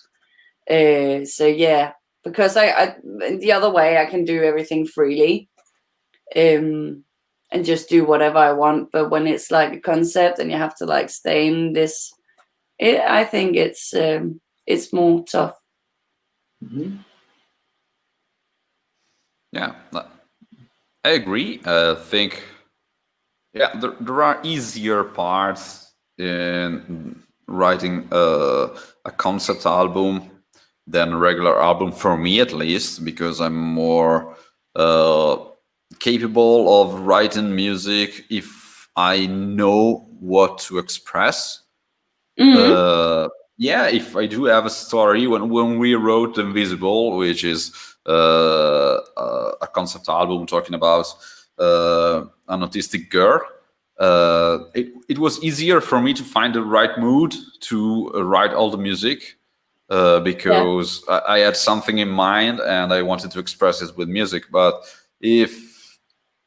So yeah, because I the other way I can do everything freely, and just do whatever I want. But when it's like a concept and you have to like stay in this, I think it's more tough.
Mm-hmm.
Yeah, I agree. I think, yeah, there are easier parts in writing a concept album than a regular album, for me at least, because I'm more capable of writing music if I know what to express.
Mm-hmm.
Yeah, if I do have a story, when we wrote Invisible, which is a concept album talking about an autistic girl, it was easier for me to find the right mood to write all the music, because I had something in mind and I wanted to express it with music. But if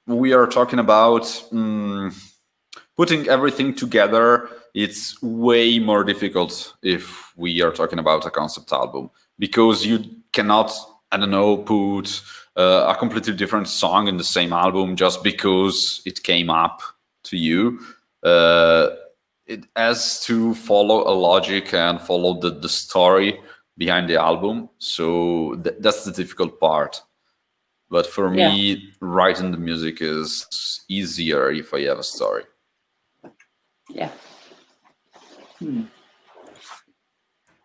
we are talking about putting everything together, it's way more difficult if we are talking about a concept album, because you cannot, I don't know, put a completely different song in the same album just because it came up to you. It has to follow a logic and follow the story behind the album. So that's the difficult part. But for me, writing the music is easier if I have a story.
Yeah.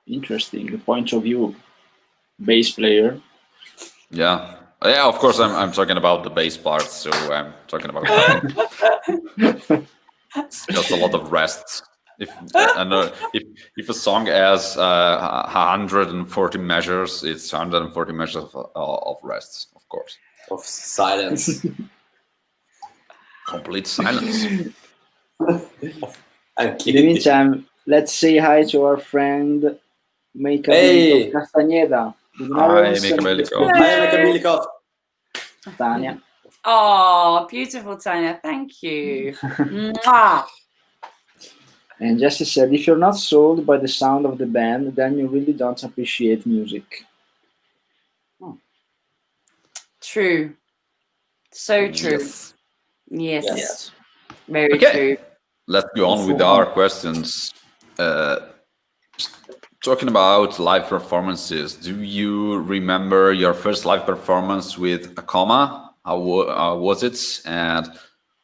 Interesting. Point of view, bass player.
Yeah, of course I'm talking about the bass parts, so I'm talking about it's just a lot of rests. If a song has 140 measures, it's 140 measures of rests, of course.
Of silence.
Complete silence.
I'm
In the
kidding.
meantime, let's say hi to our friend Meika
Hey!
Castañeda.
Hi, Meika Belikov.
Hi, Meika Belikov.
Tanya.
Oh, beautiful, Tanya. Thank you. Mwah.
And Jesse said, if you're not sold by the sound of the band, then you really don't appreciate music.
True. So true.
Yes.
Yes. Very true.
Let's go on with our questions. Talking about live performances, do you remember your first live performance with AKOMA? How was it? And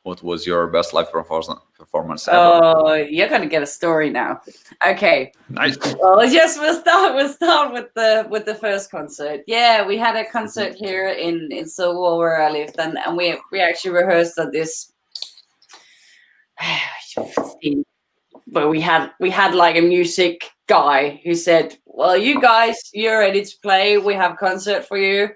what was your best live performance ever?
Oh, you're gonna get a story now. Okay.
Nice.
Well, yes, we'll start with the first concert. Yeah, we had a concert here in Seoul where I lived, and we actually rehearsed at this. But we had like a music guy who said, well, you guys, you're ready to play, we have concert for you,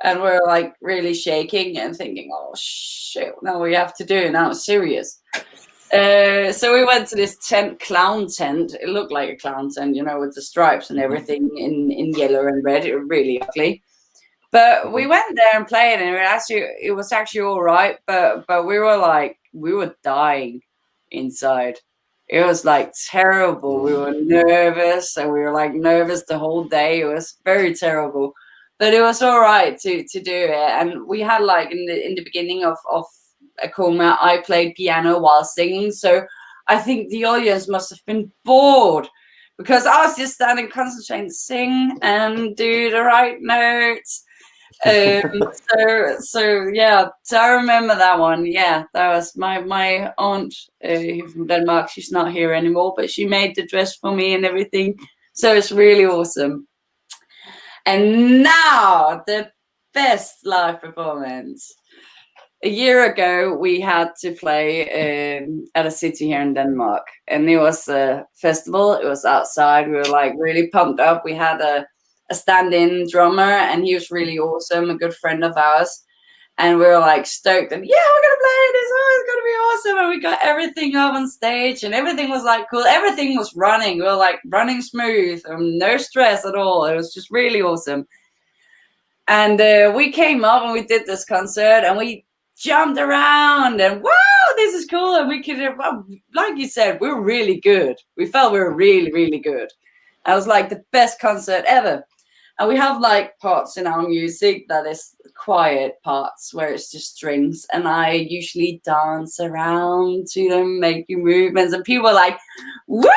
And we're like really shaking and thinking, oh shit, now we have to do it. Now it's serious. So we went to this clown tent. It looked like a clown tent, with the stripes and everything in yellow and red. It was really ugly. But we went there and played, and it was actually all right. But we were dying inside. It was like terrible. We were nervous, and we were like nervous the whole day. It was very terrible, but it was all right to do it. And we had like in the beginning of AKOMA, I played piano while singing, so I think the audience must have been bored because I was just standing concentrating to sing and do the right notes. So yeah, so I remember that one. Yeah, that was my aunt from Denmark. She's not here anymore, but she made the dress for me and everything. So it's really awesome. And now the best live performance. A year ago, we had to play at a city here in Denmark, and it was a festival. It was outside. We were like really pumped up. We had a stand-in drummer, and he was really awesome, a good friend of ours. And we were like stoked, and yeah, we're gonna play this. Oh, it's gonna be awesome! And we got everything up on stage, and everything was like cool. Everything was running. We were like running smooth, no stress at all. It was just really awesome. And we came up and we did this concert, and we jumped around, and wow, this is cool. And we could, like you said, we were really good. We felt we were really, really good. It was like the best concert ever. And we have like parts in our music that is quiet parts where it's just strings, and I usually dance around to them, making movements, and people are like, woo,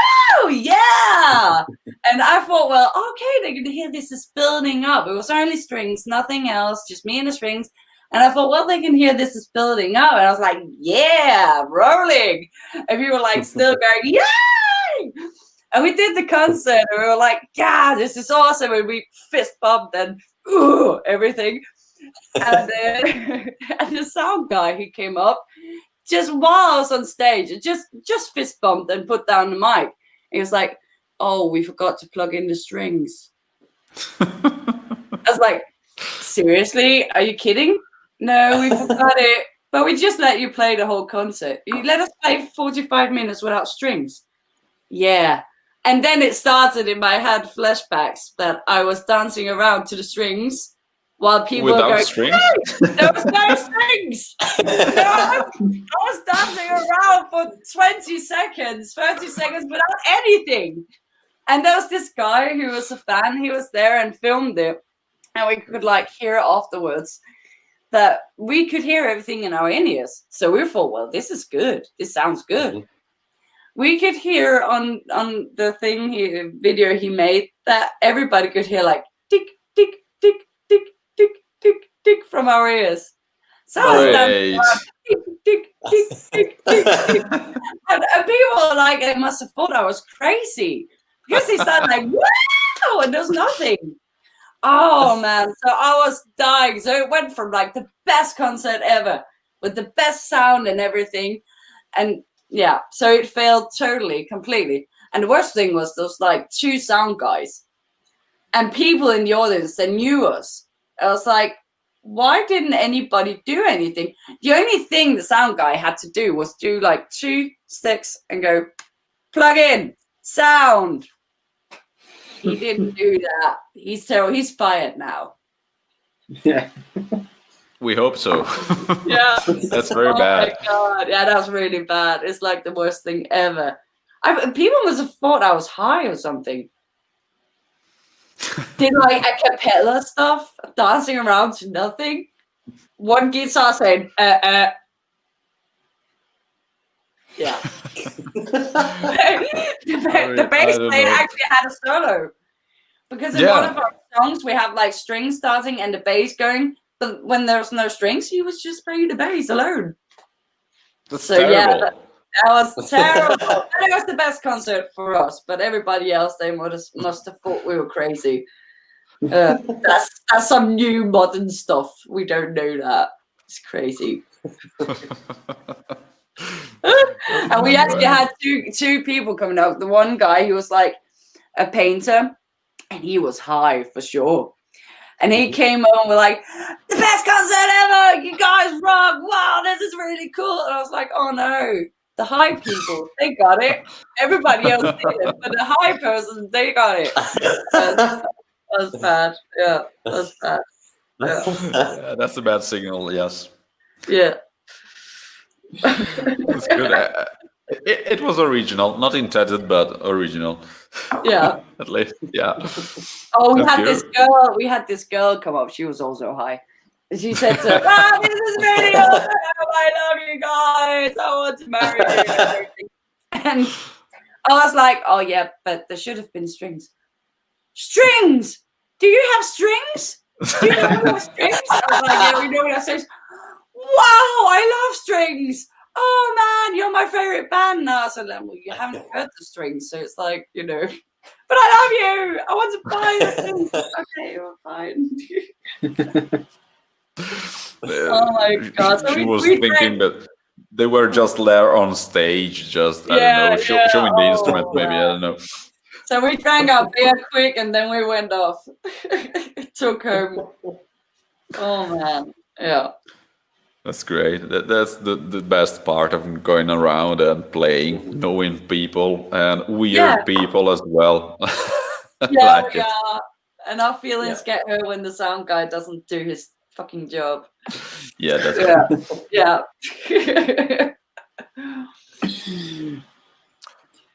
yeah. And I thought, well, okay, they're gonna hear this is building up. It was only strings, nothing else, just me and the strings. And I thought, well, they can hear this is building up. And I was like, yeah, rolling. And people were like still going, yay! And we did the concert, and we were like, yeah, this is awesome. And we fist bumped and everything. And, and the sound guy, he came up just while I was on stage, and just fist bumped and put down the mic. He was like, oh, we forgot to plug in the strings. I was like, seriously? Are you kidding? No, we forgot it. But we just let you play the whole concert. You let us play 45 minutes without strings. Yeah. And then it started in my head flashbacks that I was dancing around to the strings while people were going,
strings?
Hey, there was no strings. I was dancing around for 20 seconds, 30 seconds without anything. And there was this guy who was a fan. He was there and filmed it. And we could like hear it afterwards, that we could hear everything in our in-ears. So we thought, well, this is good. This sounds good. Mm-hmm. We could hear on the video he made that everybody could hear like tick, tick, tick, tick, tick, tick, tick from our ears. So I was dancing tick, tick, tick, tick, tick, tick. And people were like, they must have thought I was crazy because he started like, wow, and there's nothing. Oh man, so I was dying. So it went from like the best concert ever with the best sound and everything, and yeah, so it failed totally, completely. And the worst thing was those like two sound guys and people in the audience that knew us. I was like, why didn't anybody do anything? The only thing the sound guy had to do was do like 2 sticks and go, plug in, sound. He didn't do that. He's fired now.
Yeah.
We hope so.
Yeah.
That's very bad.
Oh my God. Yeah, that's really bad. It's like the worst thing ever. People must have thought I was high or something. Did like a cappella stuff, dancing around to nothing. One guitar saying, Yeah. the bass player actually had a solo. Because in one of our songs, we have like strings starting and the bass going. But when there's no strings, he was just playing the bass alone.
That's terrible.
Yeah, that was terrible. And it was the best concert for us. But everybody else, they must have thought we were crazy. That's some new modern stuff. We don't know that. It's crazy. And we actually had two people coming up. The one guy, he was like a painter, and he was high for sure. And he came on with like, the best concert ever! You guys rock! Wow, this is really cool! And I was like, oh no, the high people, they got it. Everybody else didn't, but the high person, they got it. That was bad. Yeah, that was bad. Yeah.
Yeah, that's a bad signal. Yes,
Yeah.
that's good. It was original, not intended, but original.
Yeah.
At least, yeah.
Oh, we
That's
had this
good.
girl. We had this girl come up. She was also high. And she said to her, "Wow, this is really awesome. I love you guys. I want to marry you." And everything. And I was like, "Oh yeah, but there should have been strings. Strings? Do you have strings? Do you know we have strings?" I was like, "Yeah, we know we have strings." Wow, I love strings. Oh man, you're my favorite band now. So then, well, you haven't heard the strings, so it's like, you know. But I love you. I want to buy the things. Okay, you're fine. Oh my god! So
She was
we
thinking that they were just there on stage, just I don't know, showing the instrument.
Oh,
Maybe I don't know.
So we drank our beer quick, and then we went off. Took home. Oh man, yeah.
That's great. That's the best part of going around and playing, knowing people and weird people as well.
Yeah,
Like
we
it.
are. And our feelings get hurt when the sound guy doesn't do his fucking job.
Yeah, that's
Yeah.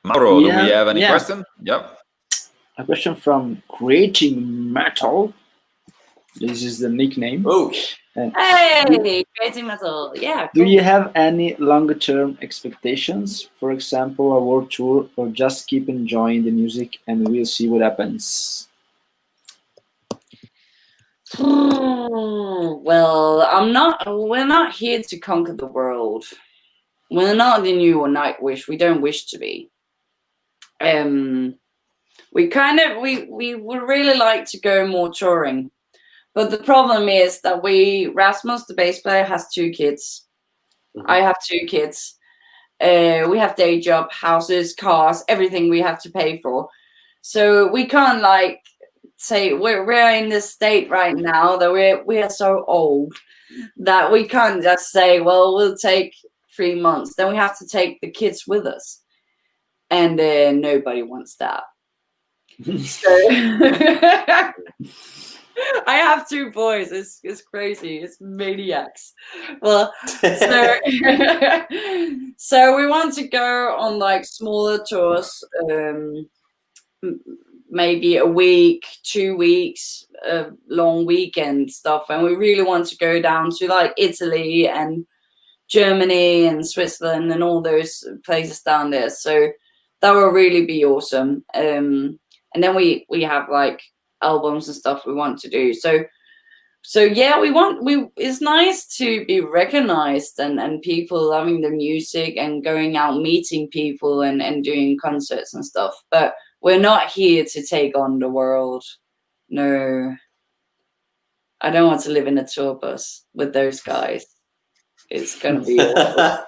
Mauro, do we
Yeah,
have any
yeah.
question? Yep.
A question from Creating Metal. This is the nickname.
Oh,
Hey, creating metal. Yeah.
Do
Cool.
you have any longer-term expectations? For example, a world tour, or just keep enjoying the music and we'll see what happens?
Well, we're not here to conquer the world. We're not the new Nightwish. We don't wish to be. We would really like to go more touring. But the problem is that Rasmus, the bass player, has 2 kids.
Mhm.
I have 2 kids. We have day job, houses, cars, everything we have to pay for. So we can't like say we're in this state right now that we are so old that we can't just say, well, we'll take 3 months. Then we have to take the kids with us, and nobody wants that. So I have 2 boys. It's crazy. It's maniacs. Well, so so we want to go on like smaller tours, maybe a week, 2 weeks, long weekend stuff, and we really want to go down to like Italy and Germany and Switzerland and all those places down there. So that will really be awesome. And then we have like albums and stuff we want to do. So yeah, it's nice to be recognized and people loving the music and going out meeting people and doing concerts and stuff. But we're not here to take on the world. No. I don't want to live in a tour bus with those guys. It's gonna be awful.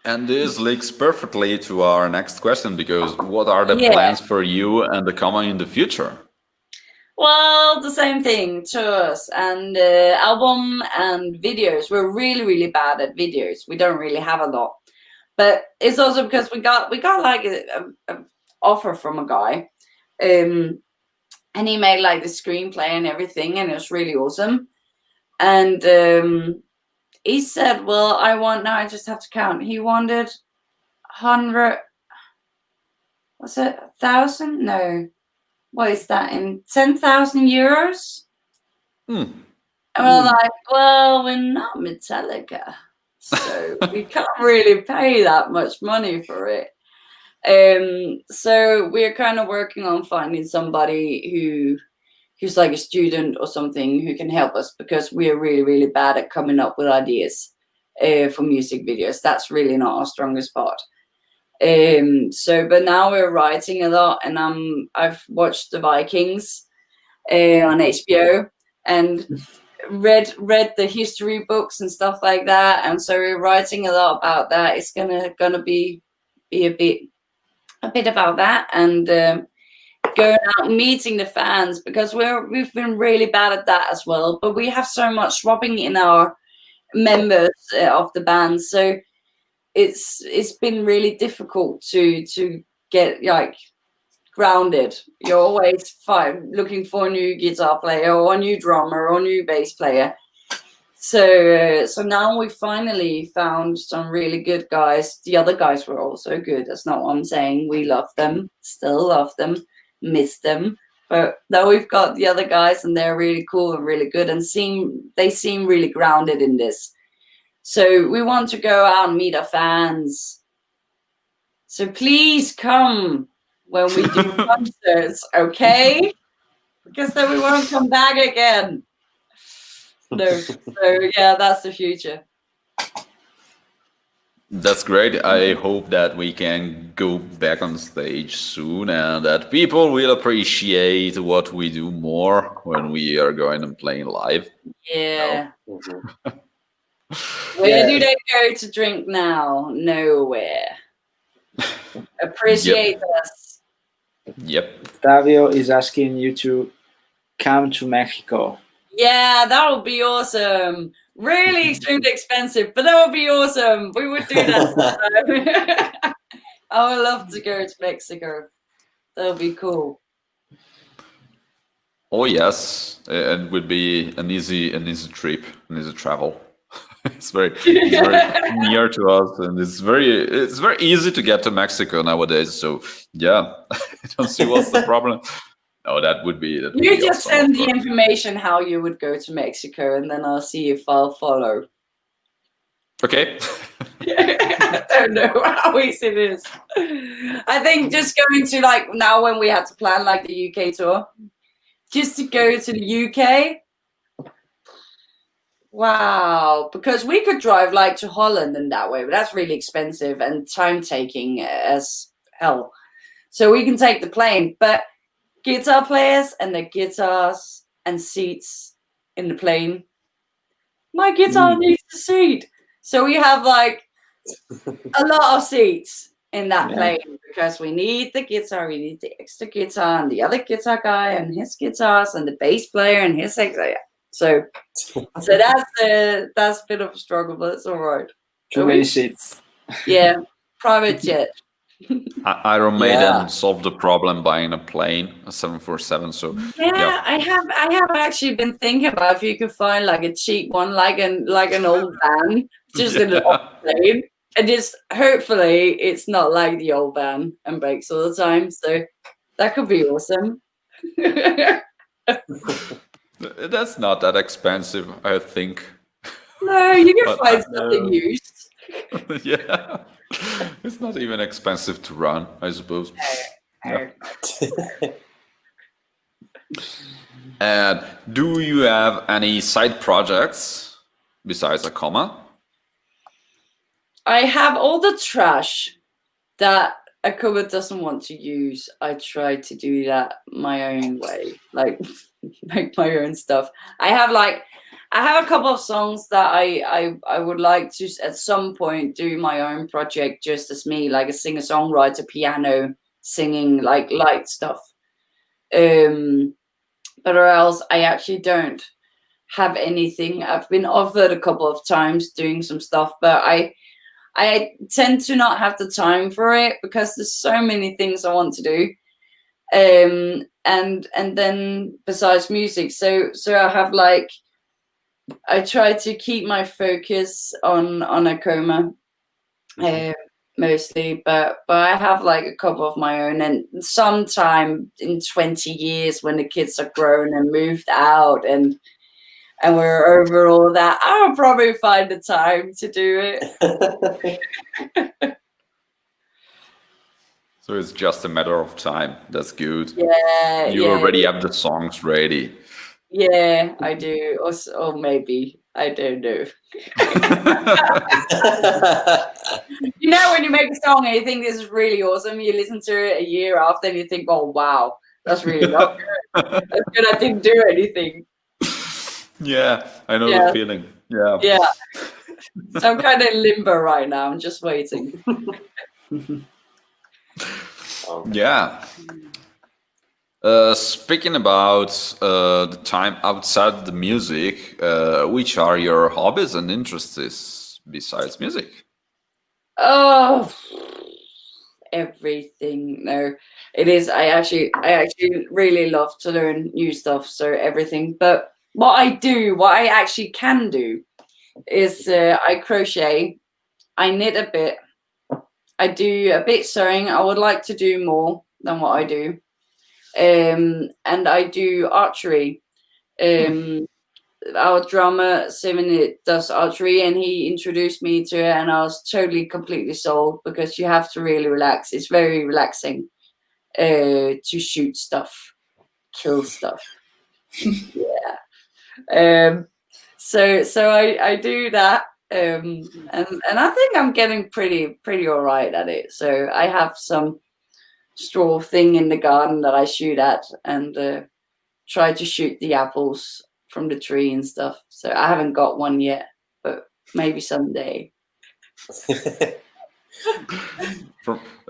And this links perfectly to our next question, because what are the plans for you and the AKOMA in the future?
Well, the same thing, tours and album and videos. We're really, really bad at videos. We don't really have a lot, but it's also because we got like a offer from a guy, and he made like the screenplay and everything, and it was really awesome. And he said, well, I just have to count. He wanted 100, was it 1,000? No. What is that in 10,000 euros? And we're like, well, we're not Metallica, so we can't really pay that much money for it. So we're kind of working on finding somebody who's like a student or something who can help us, because we are really, really bad at coming up with ideas for music videos. That's really not our strongest part. But now we're writing a lot, and I've watched the Vikings on HBO and read the history books and stuff like that, and so we're writing a lot about that. It's gonna be a bit about that, and going out and meeting the fans, because we've been really bad at that as well. But we have so much swapping in our members of the band, so it's been really difficult to get like grounded. You're always looking for a new guitar player or a new drummer or a new bass player. So now we finally found some really good guys. The other guys were also good. That's not what I'm saying. We love them, still love them, miss them. But now we've got the other guys, and they're really cool and really good, and they seem really grounded in this. So we want to go out and meet our fans. So please come when we do concerts, okay? Because then we won't come back again. No. So yeah, that's the future.
That's great. I hope that we can go back on stage soon, and that people will appreciate what we do more when we are going and playing live.
Yeah.
Mhm.
Where do they go to drink now? Nowhere. Appreciate us.
Yep.
Octavio is asking you to come to Mexico.
Yeah, that would be awesome. Really extremely expensive, but that would be awesome. We would do that. I would love to go to Mexico. That would be cool.
Oh yes, it would be an easy trip, an easy travel. It's very near to us, and it's very easy to get to Mexico nowadays. So yeah, I don't see what's the problem. No, that would be.
You just
awesome,
send
of
the
course.
information how you would go to Mexico, and then I'll see if I'll follow.
Okay.
I don't know how easy it is. I think just going to, like, now when we had to plan like the UK tour, just to go to the UK. Wow, because we could drive like to Holland and that way, but that's really expensive and time taking as hell. So we can take the plane, but guitar players and the guitars and seats in the plane. My guitar needs a seat. So we have like a lot of seats in that plane, because we need the guitar, we need the extra guitar, and the other guitar guy and his guitars, and the bass player and his extra. So that's a bit of a struggle, but it's all right.
Too many seats.
Yeah, private jet.
Iron Maiden
Yeah.
solved the problem buying a plane, a 747. So
Yeah, I have actually been thinking about if you could find like a cheap one, like an old van, just in an old plane, and just hopefully it's not like the old van and breaks all the time. So that could be awesome.
That's not that expensive, I think.
No, you can
But
find something used.
Yeah, it's not even expensive to run, I suppose. Yeah. And do you have any side projects besides AKOMA?
I have all the trash that AKOMA doesn't want to use. I try to do that my own way, like make my own stuff. I have a couple of songs that I would like to at some point do my own project just as me, like a singer-songwriter, piano, singing, like light stuff. But or else I actually don't have anything. I've been offered a couple of times doing some stuff, but I tend to not have the time for it because there's so many things I want to do. And then besides music, so I have I try to keep my focus on AKOMA mostly, but I have like a couple of my own, and sometime in 20 years when the kids are grown and moved out and we're over all that, I'll probably find the time to do it.
So it's just a matter of time. That's good.
Yeah,
You already have the songs ready.
Yeah, I do. Or maybe. I don't know. You know, when you make a song and you think this is really awesome, you listen to it a year after and you think, oh, wow, that's really not good. That's good. I didn't do anything.
Yeah, I know the feeling. Yeah.
Yeah. So I'm kind of in limbo right now. I'm just waiting.
Yeah. Speaking about the time outside the music, which are your hobbies and interests besides music?
Oh, everything. No, it is. I actually really love to learn new stuff. So everything. But what I actually can do, is I crochet. I knit a bit. I do a bit sewing. I would like to do more than what I do. And I do archery. Our drummer Civi does archery, and he introduced me to it, and I was completely sold, because you have to really relax. It's very relaxing to shoot stuff, kill stuff. Yeah. So I do that, and I think I'm getting pretty all right at it. So I have some straw thing in the garden that I shoot at, and try to shoot the apples from the tree and stuff. So I haven't got one yet, but maybe someday.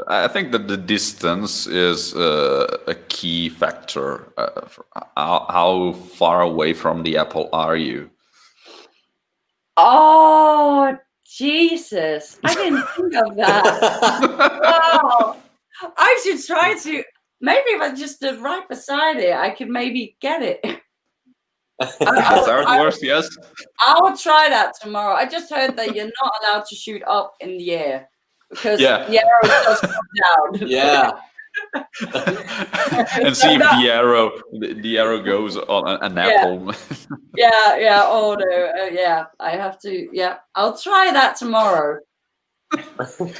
I think that the distance is a key factor. How far away from the apple are you?
Oh, Jesus. I didn't think of that. Wow. I should try to. Maybe if I just stood right beside it, I could maybe get it.
That's how it works, yes.
I will try that tomorrow. I just heard that you're not allowed to shoot up in the air, because the arrow just comes down.
Yeah.
And see if the arrow goes on an apple.
Yeah. Oh no. Yeah, I have to. Yeah, I'll try that tomorrow.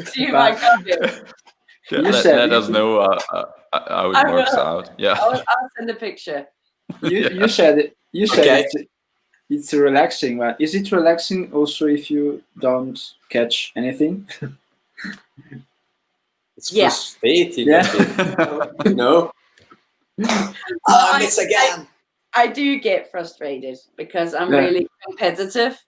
See if I can do it.
Let us know how it works out. Yeah.
I'll send a picture.
You said
Okay.
it's relaxing, but is it relaxing also if you don't catch anything?
It's frustrating,
Yeah.
you know? Miss again.
I do get frustrated, because I'm really competitive.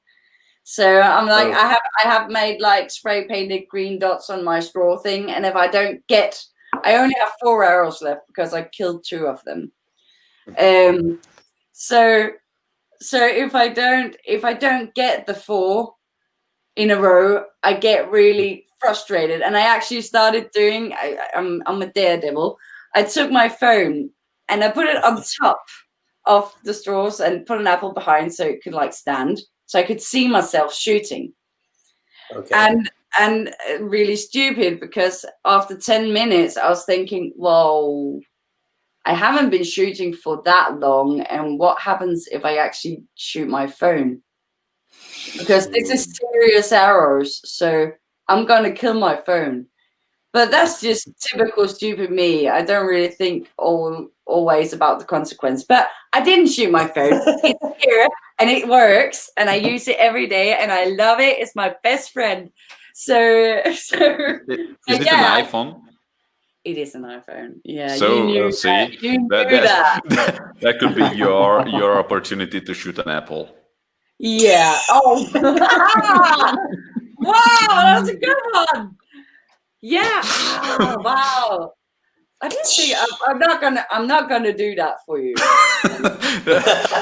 So I'm like, I have made like spray painted green dots on my straw thing, and if I don't get, I only have 4 arrows left, because I killed 2 of them. So if I don't get the 4 in a row, I get really frustrated, and I actually started doing. I'm a daredevil. I took my phone and I put it on top of the straws and put an apple behind, so it could like stand, so I could see myself shooting.
Okay.
And really stupid, because after 10 minutes I was thinking, whoa, I haven't been shooting for that long, and what happens if I actually shoot my phone? Because this is serious arrows, so I'm gonna kill my phone. But that's just typical stupid me. I don't really think always about the consequence. But I didn't shoot my phone. It's here and it works, and I use it every day, and I love it. It's my best friend. So
Is it an iPhone?
It is an iPhone. Yeah.
So
you knew
see,
that. You knew that.
that could be your opportunity to shoot an apple.
Yeah. Oh. Wow, that was a good one. Yeah. Oh, wow. I didn't think I'm not gonna do that for you.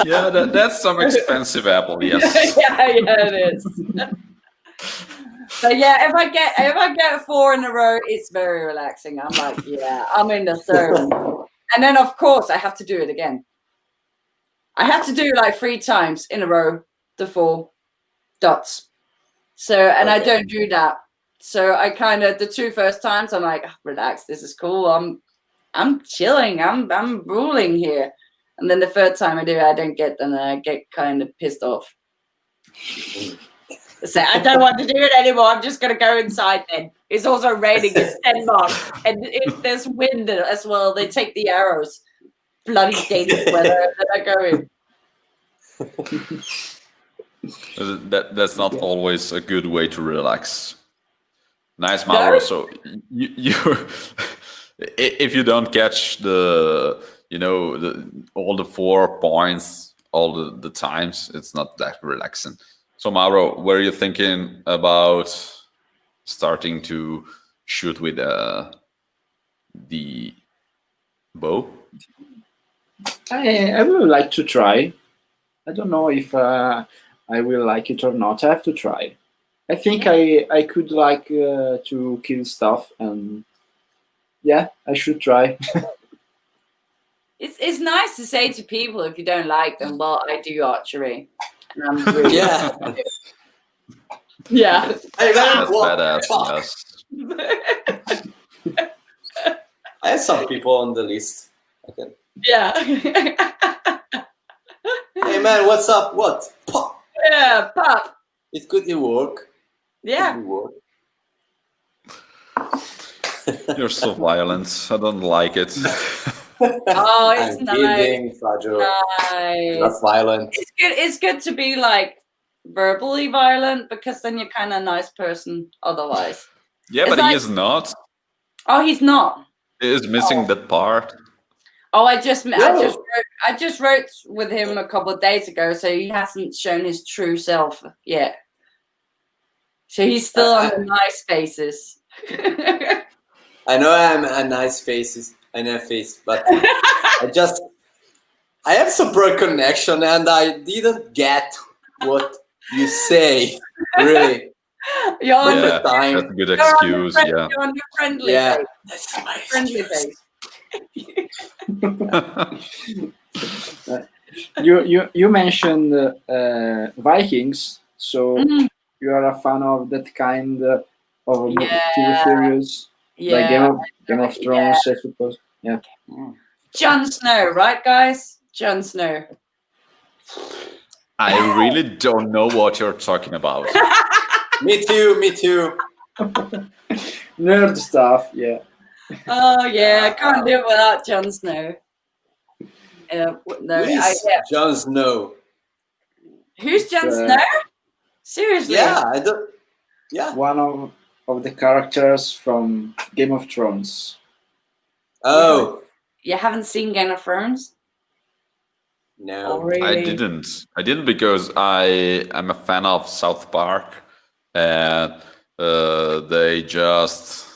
Yeah, that's some expensive apple. Yes.
yeah, it is. But yeah, if I get 4 in a row, it's very relaxing. I'm like, yeah, I'm in the zone. And then of course I have to do it again. I have to do it like 3 times in a row, the 4 dots. So, and I don't do that. So I kind of, the 2 first times I'm like, oh, relax, this is cool. I'm chilling. I'm ruling here. And then the 3rd time I do it, I don't get them, and I get kind of pissed off. So I don't want to do it anymore. I'm just going to go inside then. It's also raining. It's Denmark. And if there's wind as well, they take the arrows. Bloody dangerous weather that I go in.
That's not always a good way to relax. Nice, Mauro. No? So you if you don't catch all the 4 points all the times, it's not that relaxing. So Mauro, were you thinking about starting to shoot with the bow?
I would like to try. I don't know if I will like it or not. I have to try. I think I could like to kill stuff, and yeah, I should try.
It's nice to say to people if you don't like them, well, I do archery. And I'm really
Yeah.
yeah.
Hey, man,
That's
what?
badass.
Fuck.
Yes.
I have some people on the list. Okay.
Yeah.
Hey man, what's up? What? Pop.
Yeah, pop.
It could work.
Yeah.
Could work.
You're so violent. I don't like it.
Oh, it's
I'm
nice.
kidding, Fajro.
Nice.
Not violent.
It's good to be like verbally violent because then you're kind of a nice person otherwise.
Yeah,
It's
but
like-
he is not.
Oh, he's not.
He is missing that part.
Oh, I just wrote with him a couple of days ago, so he hasn't shown his true self yet. So he's still on the nice faces.
I know I'm a nice face, but I have some poor connection and I didn't get what you say. Really.
You're on
Yeah,
the
time.
that's a good
you're on the
excuse.
friend-
Yeah.
You're on your friendly
Yeah.
face.
That's my
Friendly
excuse.
face.
You mentioned Vikings, so
Mm,
you are a fan of that kind of
Yeah.
TV series, like
yeah.
Game of Thrones, I suppose. Yeah.
Jon Snow, right, guys? Jon Snow.
I really don't know what you're talking about.
Me too.
Nerd stuff. Yeah.
Oh yeah, I can't do it without Jon Snow. No,
Who's Jon Snow?
Who's Jon
Uh,
Snow? Seriously?
Yeah, I don't. Yeah.
One of the characters from Game of Thrones.
Oh
You haven't seen Game of Thrones? Oh,
no.
really?
I didn't because I am a fan of South Park, and they just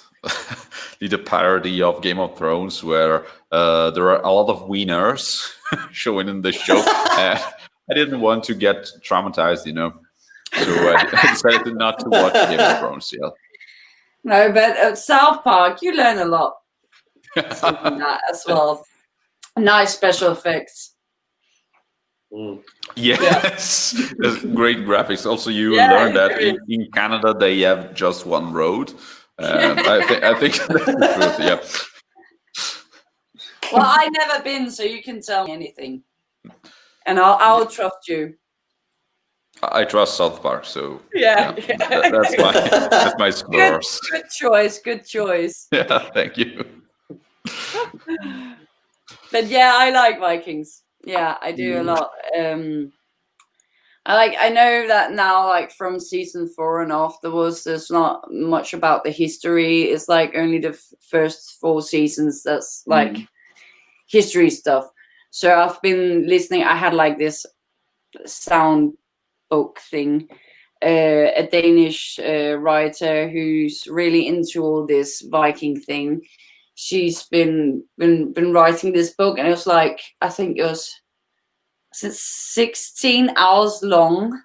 did a parody of Game of Thrones where there are a lot of wieners showing in the show. And I didn't want to get traumatized, so I decided not to watch Game of Thrones. Yeah.
No, but at South Park, you learn a lot from that as well. Nice special effects.
Mm.
Yes, there's great graphics. Also, you
Yeah,
learn that
it
in Canada they have just one road. I think that's the truth. Yeah.
Well, I've never been, so you can tell me anything, and I'll trust you.
I trust South Park, so
Yeah.
that's my scores.
Good choice. Good choice.
Yeah, thank you.
But yeah, I like Vikings. Yeah, I do a lot. I know that now, like from season 4 and afterwards, there's not much about the history. It's like only the first 4 seasons that's like history stuff. So I've been listening. I had like this sound book thing. A Danish writer who's really into all this Viking thing. She's been writing this book, and it was like, I think it was 16 hours long.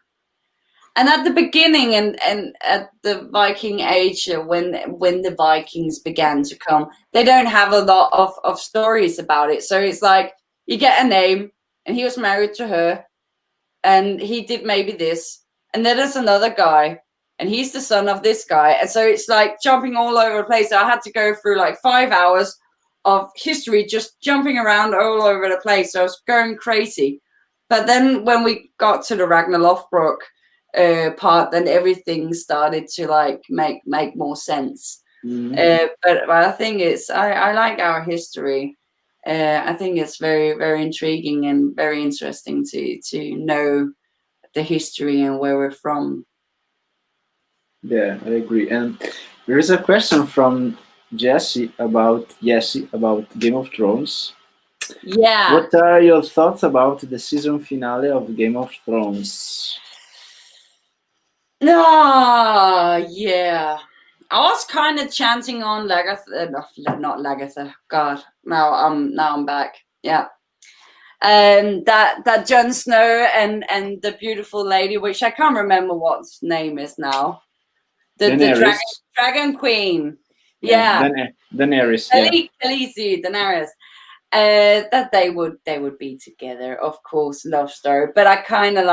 And at the beginning and at the Viking age, when the Vikings began to come, they don't have a lot of stories about it. So it's like you get a name, and he was married to her, and he did maybe this, and then there's another guy, and he's the son of this guy. And so it's like jumping all over the place. So I had to go through like 5 hours of history, just jumping around all over the place. So I was going crazy. But then when we got to the Ragnar Lothbrok part, then everything started to like make more sense. But I think I like our history. I think it's very, very intriguing and very interesting to know the history and where we're from.
Yeah, I agree. And there is a question from Jesse about Game of Thrones.
Yeah.
What are your thoughts about the season finale of Game of Thrones?
Yeah. I was kind of chanting on Lagatha, not Lagatha. God, now I'm back. Yeah. that Jon Snow and the beautiful lady, which I can't remember what name is now. The dragon queen. Yeah.
Daenerys. Yeah.
Khaleesi, Daenerys. That they would be together, of course, love story. But I kind of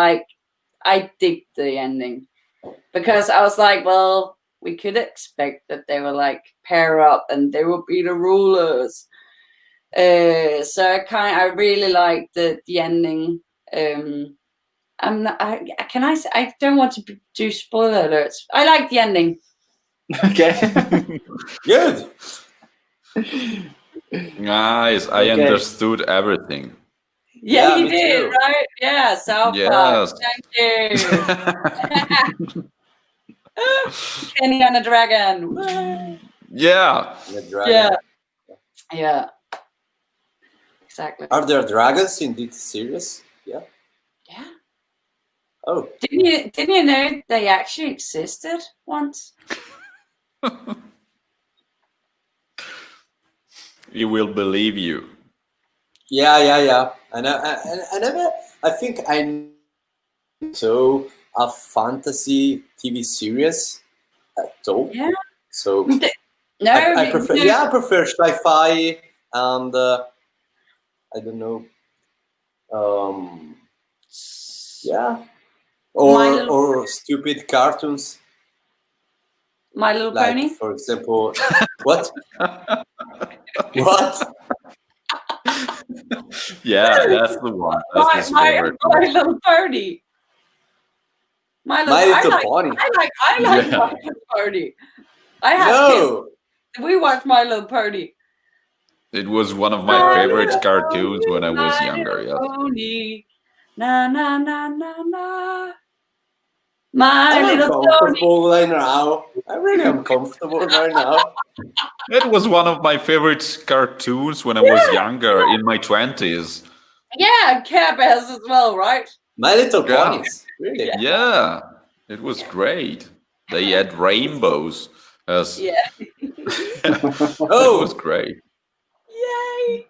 I dig the ending because I was like, well, we could expect that they were pair up and they would be the rulers. So I really like the ending. I'm not. Can I say? I don't want to do spoiler alerts. I like the ending.
Okay.
Good.
Nice. I understood everything.
Yeah, you
me
did,
too.
right? Yeah, South
Yes.
Park. Thank you. Kenny and a dragon. Woo.
Yeah.
The dragon.
Yeah. Exactly.
Are there dragons in this series? Yeah.
Yeah.
Oh.
Didn't you know they actually existed once?
He will believe you.
Yeah. I know. I think I saw a fantasy TV series at all.
Yeah.
So
No,
I prefer.
no.
Yeah, I prefer sci-fi and I don't know. Yeah. Or stupid cartoons.
My Little
Like,
Pony.
for example, what? What?
Yeah, that's the one. That's his favorite.
My Little Pony.
My Little Pony.
I like My Little Pony. I have
No.
kids. We watch My Little Pony.
It was one of my favorite cartoons when I was younger. Yes.
Pony. Na na na na na. My
I'm
Little Pony.
uncomfortable right now. I'm really uncomfortable right now.
It was one of my favorite cartoons when I was younger, in my 20s.
Yeah, Care Bears as well, right?
My Little
Yeah.
Ponies. Really?
Yeah, it was great. They had rainbows. Yes.
Yeah.
It was great.
Yay.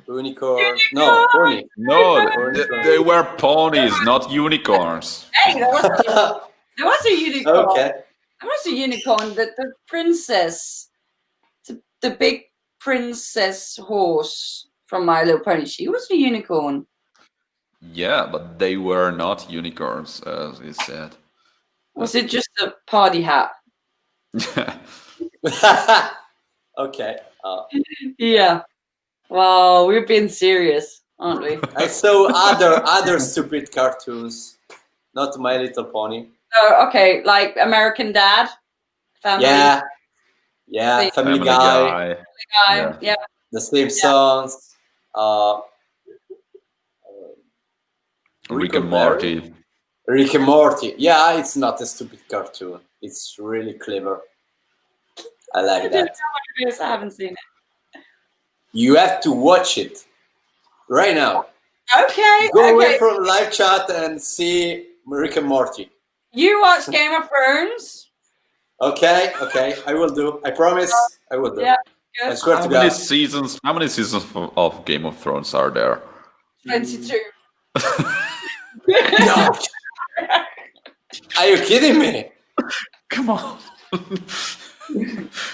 Unicorn. No, pony.
No, they were ponies, not unicorns.
Hey, there was a unicorn.
Okay.
There was a unicorn. The princess, the big princess horse from My Little Pony. She was a unicorn.
Yeah, but they were not unicorns, as he said.
Was it just a party hat?
Okay.
Yeah. Wow, we've been serious, aren't we?
I saw other stupid cartoons, not My Little Pony.
Oh, okay, like American Dad, Family.
Yeah.
See.
Family Guy.
Yeah.
The Simpsons.
Rick and Morty.
Rick and Morty. Yeah, it's not a stupid cartoon. It's really clever. I like
I don't know
that.
what it is. I haven't seen it.
You have to watch it right now.
Okay.
Go away from live chat and see Rick and Morty.
You watch Game of Thrones?
Okay. I will do. I promise. I will do.
Yeah. Good.
I swear to
How many
God.
seasons? How many seasons of Game of Thrones are there?
22.
No. Are you kidding me?
Come on.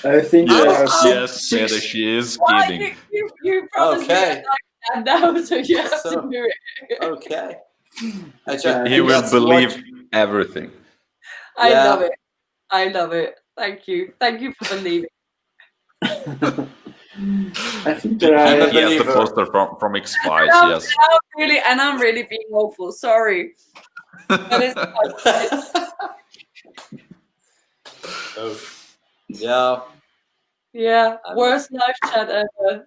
I think
Yes, Peter, she is kidding.
You promised me
Okay.
that now, so you have
So-
to do it.
Okay.
He will believe everything.
I
Yeah.
love it. I love it. Thank you. Thank you for believing.
I think there
I'm a
are.
He has the
believer.
poster from X-Files,
And
yes.
I'm really being awful. Sorry. But it's
Oh. Yeah.
yeah, worst live chat ever.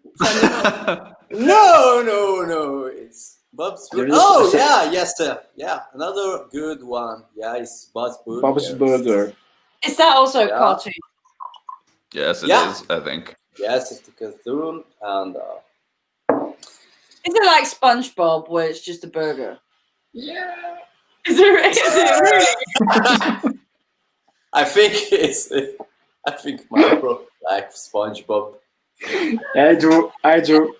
No. It's Bob's
There
Burger.
is
Oh
a-
yeah, yes, sir. Yeah, another good one. Yeah, it's Bob's Burger.
Bob's Burger.
Is that also a
Yeah.
cartoon?
Yes, it
Yeah.
is, I think.
Yes, it's the cartoon, and
Is it like SpongeBob where it's just a burger?
yeah,
Is it really?
I think Marco like SpongeBob.
I do.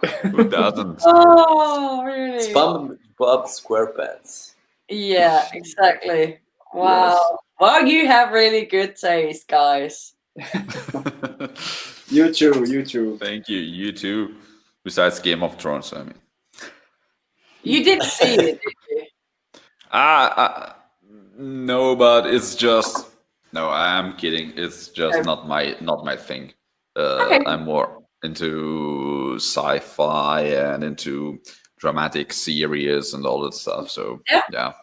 Who doesn't?
Oh, really?
SpongeBob SquarePants.
Yeah, exactly. Wow.
Yes.
Well, you have really good taste, guys.
You too.
Thank you. You too. Besides Game of Thrones, I mean.
You did see it, did you?
No, but it's just no. I am kidding. It's just not my thing.
Okay.
I'm more into sci-fi and into dramatic series and all that stuff. So yeah.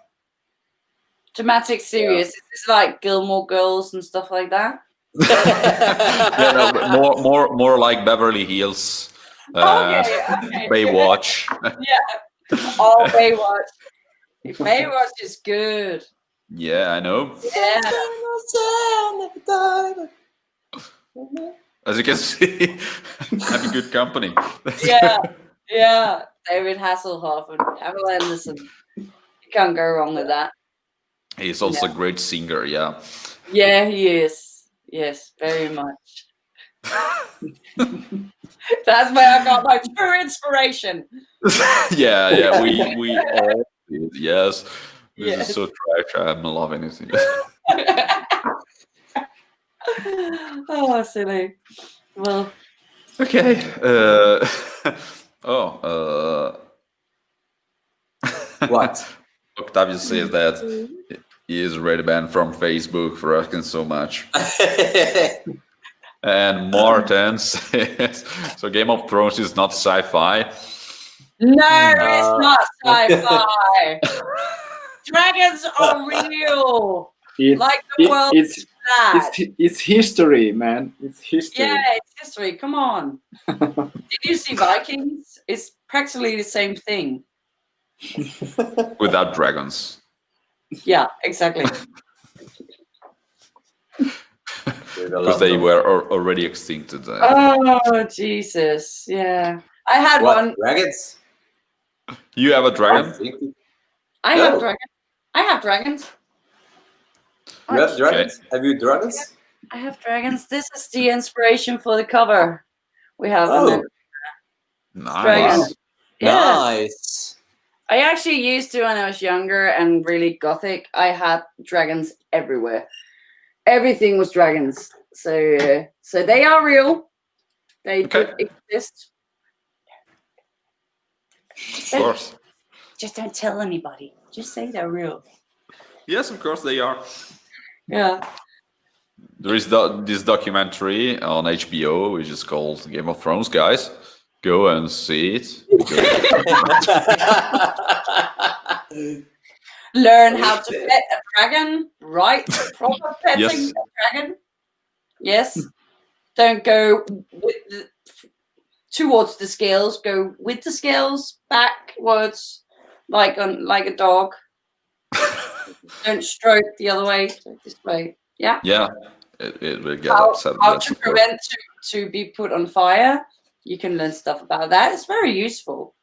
Dramatic series. Is this like Gilmore Girls and stuff like that?
Yeah, no, but more like Beverly Hills,
Okay.
Baywatch.
Oh, Baywatch. Baywatch is good.
Yeah, I know.
Yeah.
As you can see, I'm in good company.
Yeah. David Hasselhoff and Pamela Anderson. You can't go wrong with that.
He's also a great singer. Yeah.
Yeah, he is. Yes, very much. That's where I got my true inspiration.
yeah. We all did. Yes. This
Yes.
is so trash. I'm loving it.
Oh, silly. Well,
Okay.
What?
Octavius says that he is already banned from Facebook for asking so much. And Martin says, so Game of Thrones is not sci-fi.
no, it's not sci-fi. Dragons are real. Like the world is flat.
It's history, man. It's history.
Yeah, it's history. Come on. Did you see Vikings? It's practically the same thing.
Without dragons.
Yeah, exactly.
Because they were already extincted.
Oh, Jesus. Yeah. I had one.
Dragons?
You have a dragon?
I have dragons. I have dragons.
You have dragons? Have you dragons?
I have dragons. This is the inspiration for the cover. We have
Nice.
dragons. Yeah.
Nice.
I actually used to when I was younger and really gothic. I had dragons everywhere. Everything was dragons. So they are real. They do exist.
Of course.
Just don't tell anybody. Just say they're real.
Yes, of course they are.
Yeah.
There is this documentary on HBO, which is called Game of Thrones, guys. Go and see it.
Learn how to pet a dragon, right? Proper petting a dragon. Yes. Don't go towards the scales. Go with the scales backwards, like a dog. Don't stroke the other way. This way. Yeah.
Yeah. It will get upset.
How to prevent to be put on fire. You can learn stuff about that. It's very useful.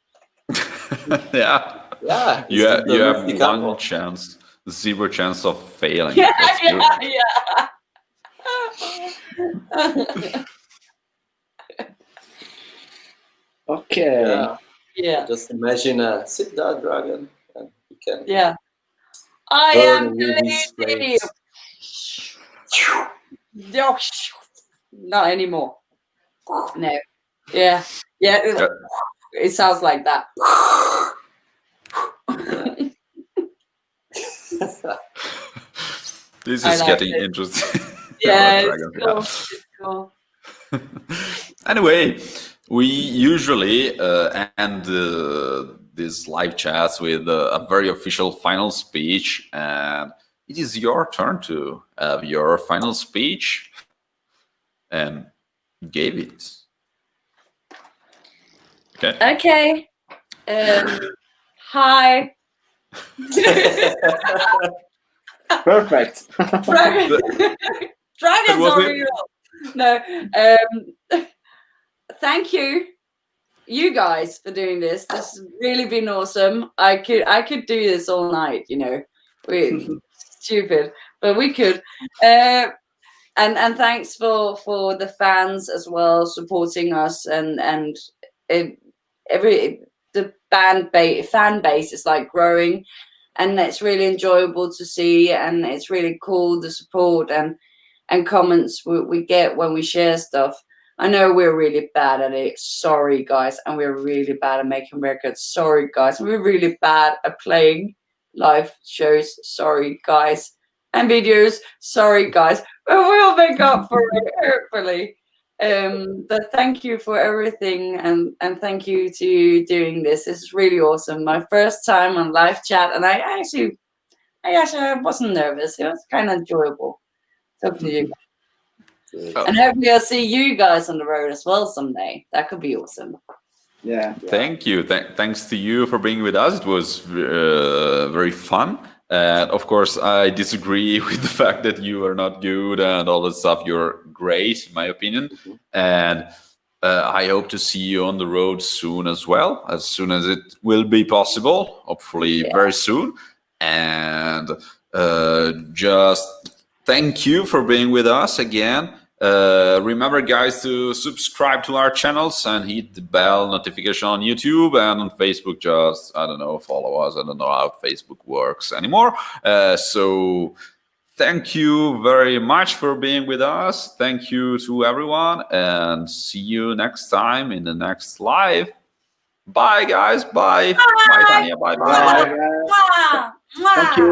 Yeah.
Yeah.
You have one chance, 0 chance of failing.
Yeah.
Okay.
Yeah.
Just imagine a sit-down dragon, and you can.
Yeah. I am lazy. Not anymore. No. Yeah. It sounds like that.
This is getting interesting.
Yeah, it's cool.
Anyway, we usually end these live chats with a very official final speech, and it is your turn to have your final speech, and gave it.
Okay. Hi.
Perfect.
Dragons are real. No. Thank you guys for doing this. This has really been awesome. I could do this all night, We're stupid, but we could. And thanks for the fans as well supporting us, and the fan base is like growing, and it's really enjoyable to see, and it's really cool, the support and comments we get when we share stuff. I know we're really bad at it. Sorry, guys. And we're really bad at making records. Sorry, guys. We're really bad at playing live shows. Sorry, guys. And videos. Sorry, guys. But we'll make up for it, hopefully. But thank you for everything, and thank you to doing this. This is really awesome. My first time on live chat, and I actually wasn't nervous. It was kind of enjoyable talking to you guys. And hopefully I'll see you guys on the road as well someday. That could be awesome.
Yeah.
Thank you. Thanks to you for being with us. It was very fun. And of course, I disagree with the fact that you are not good and all that stuff. You're great, in my opinion. And I hope to see you on the road soon as well, as soon as it will be possible, hopefully very soon. And just thank you for being with us again. Remember, guys, to subscribe to our channels and hit the bell notification on YouTube, and on Facebook, just, I don't know, follow us. I don't know how Facebook works anymore. So thank you very much for being with us. Thank you to everyone, and see you next time in the next live. Bye, guys. Bye. Bye, Tanya. Bye.
Bye, guys. Thank you.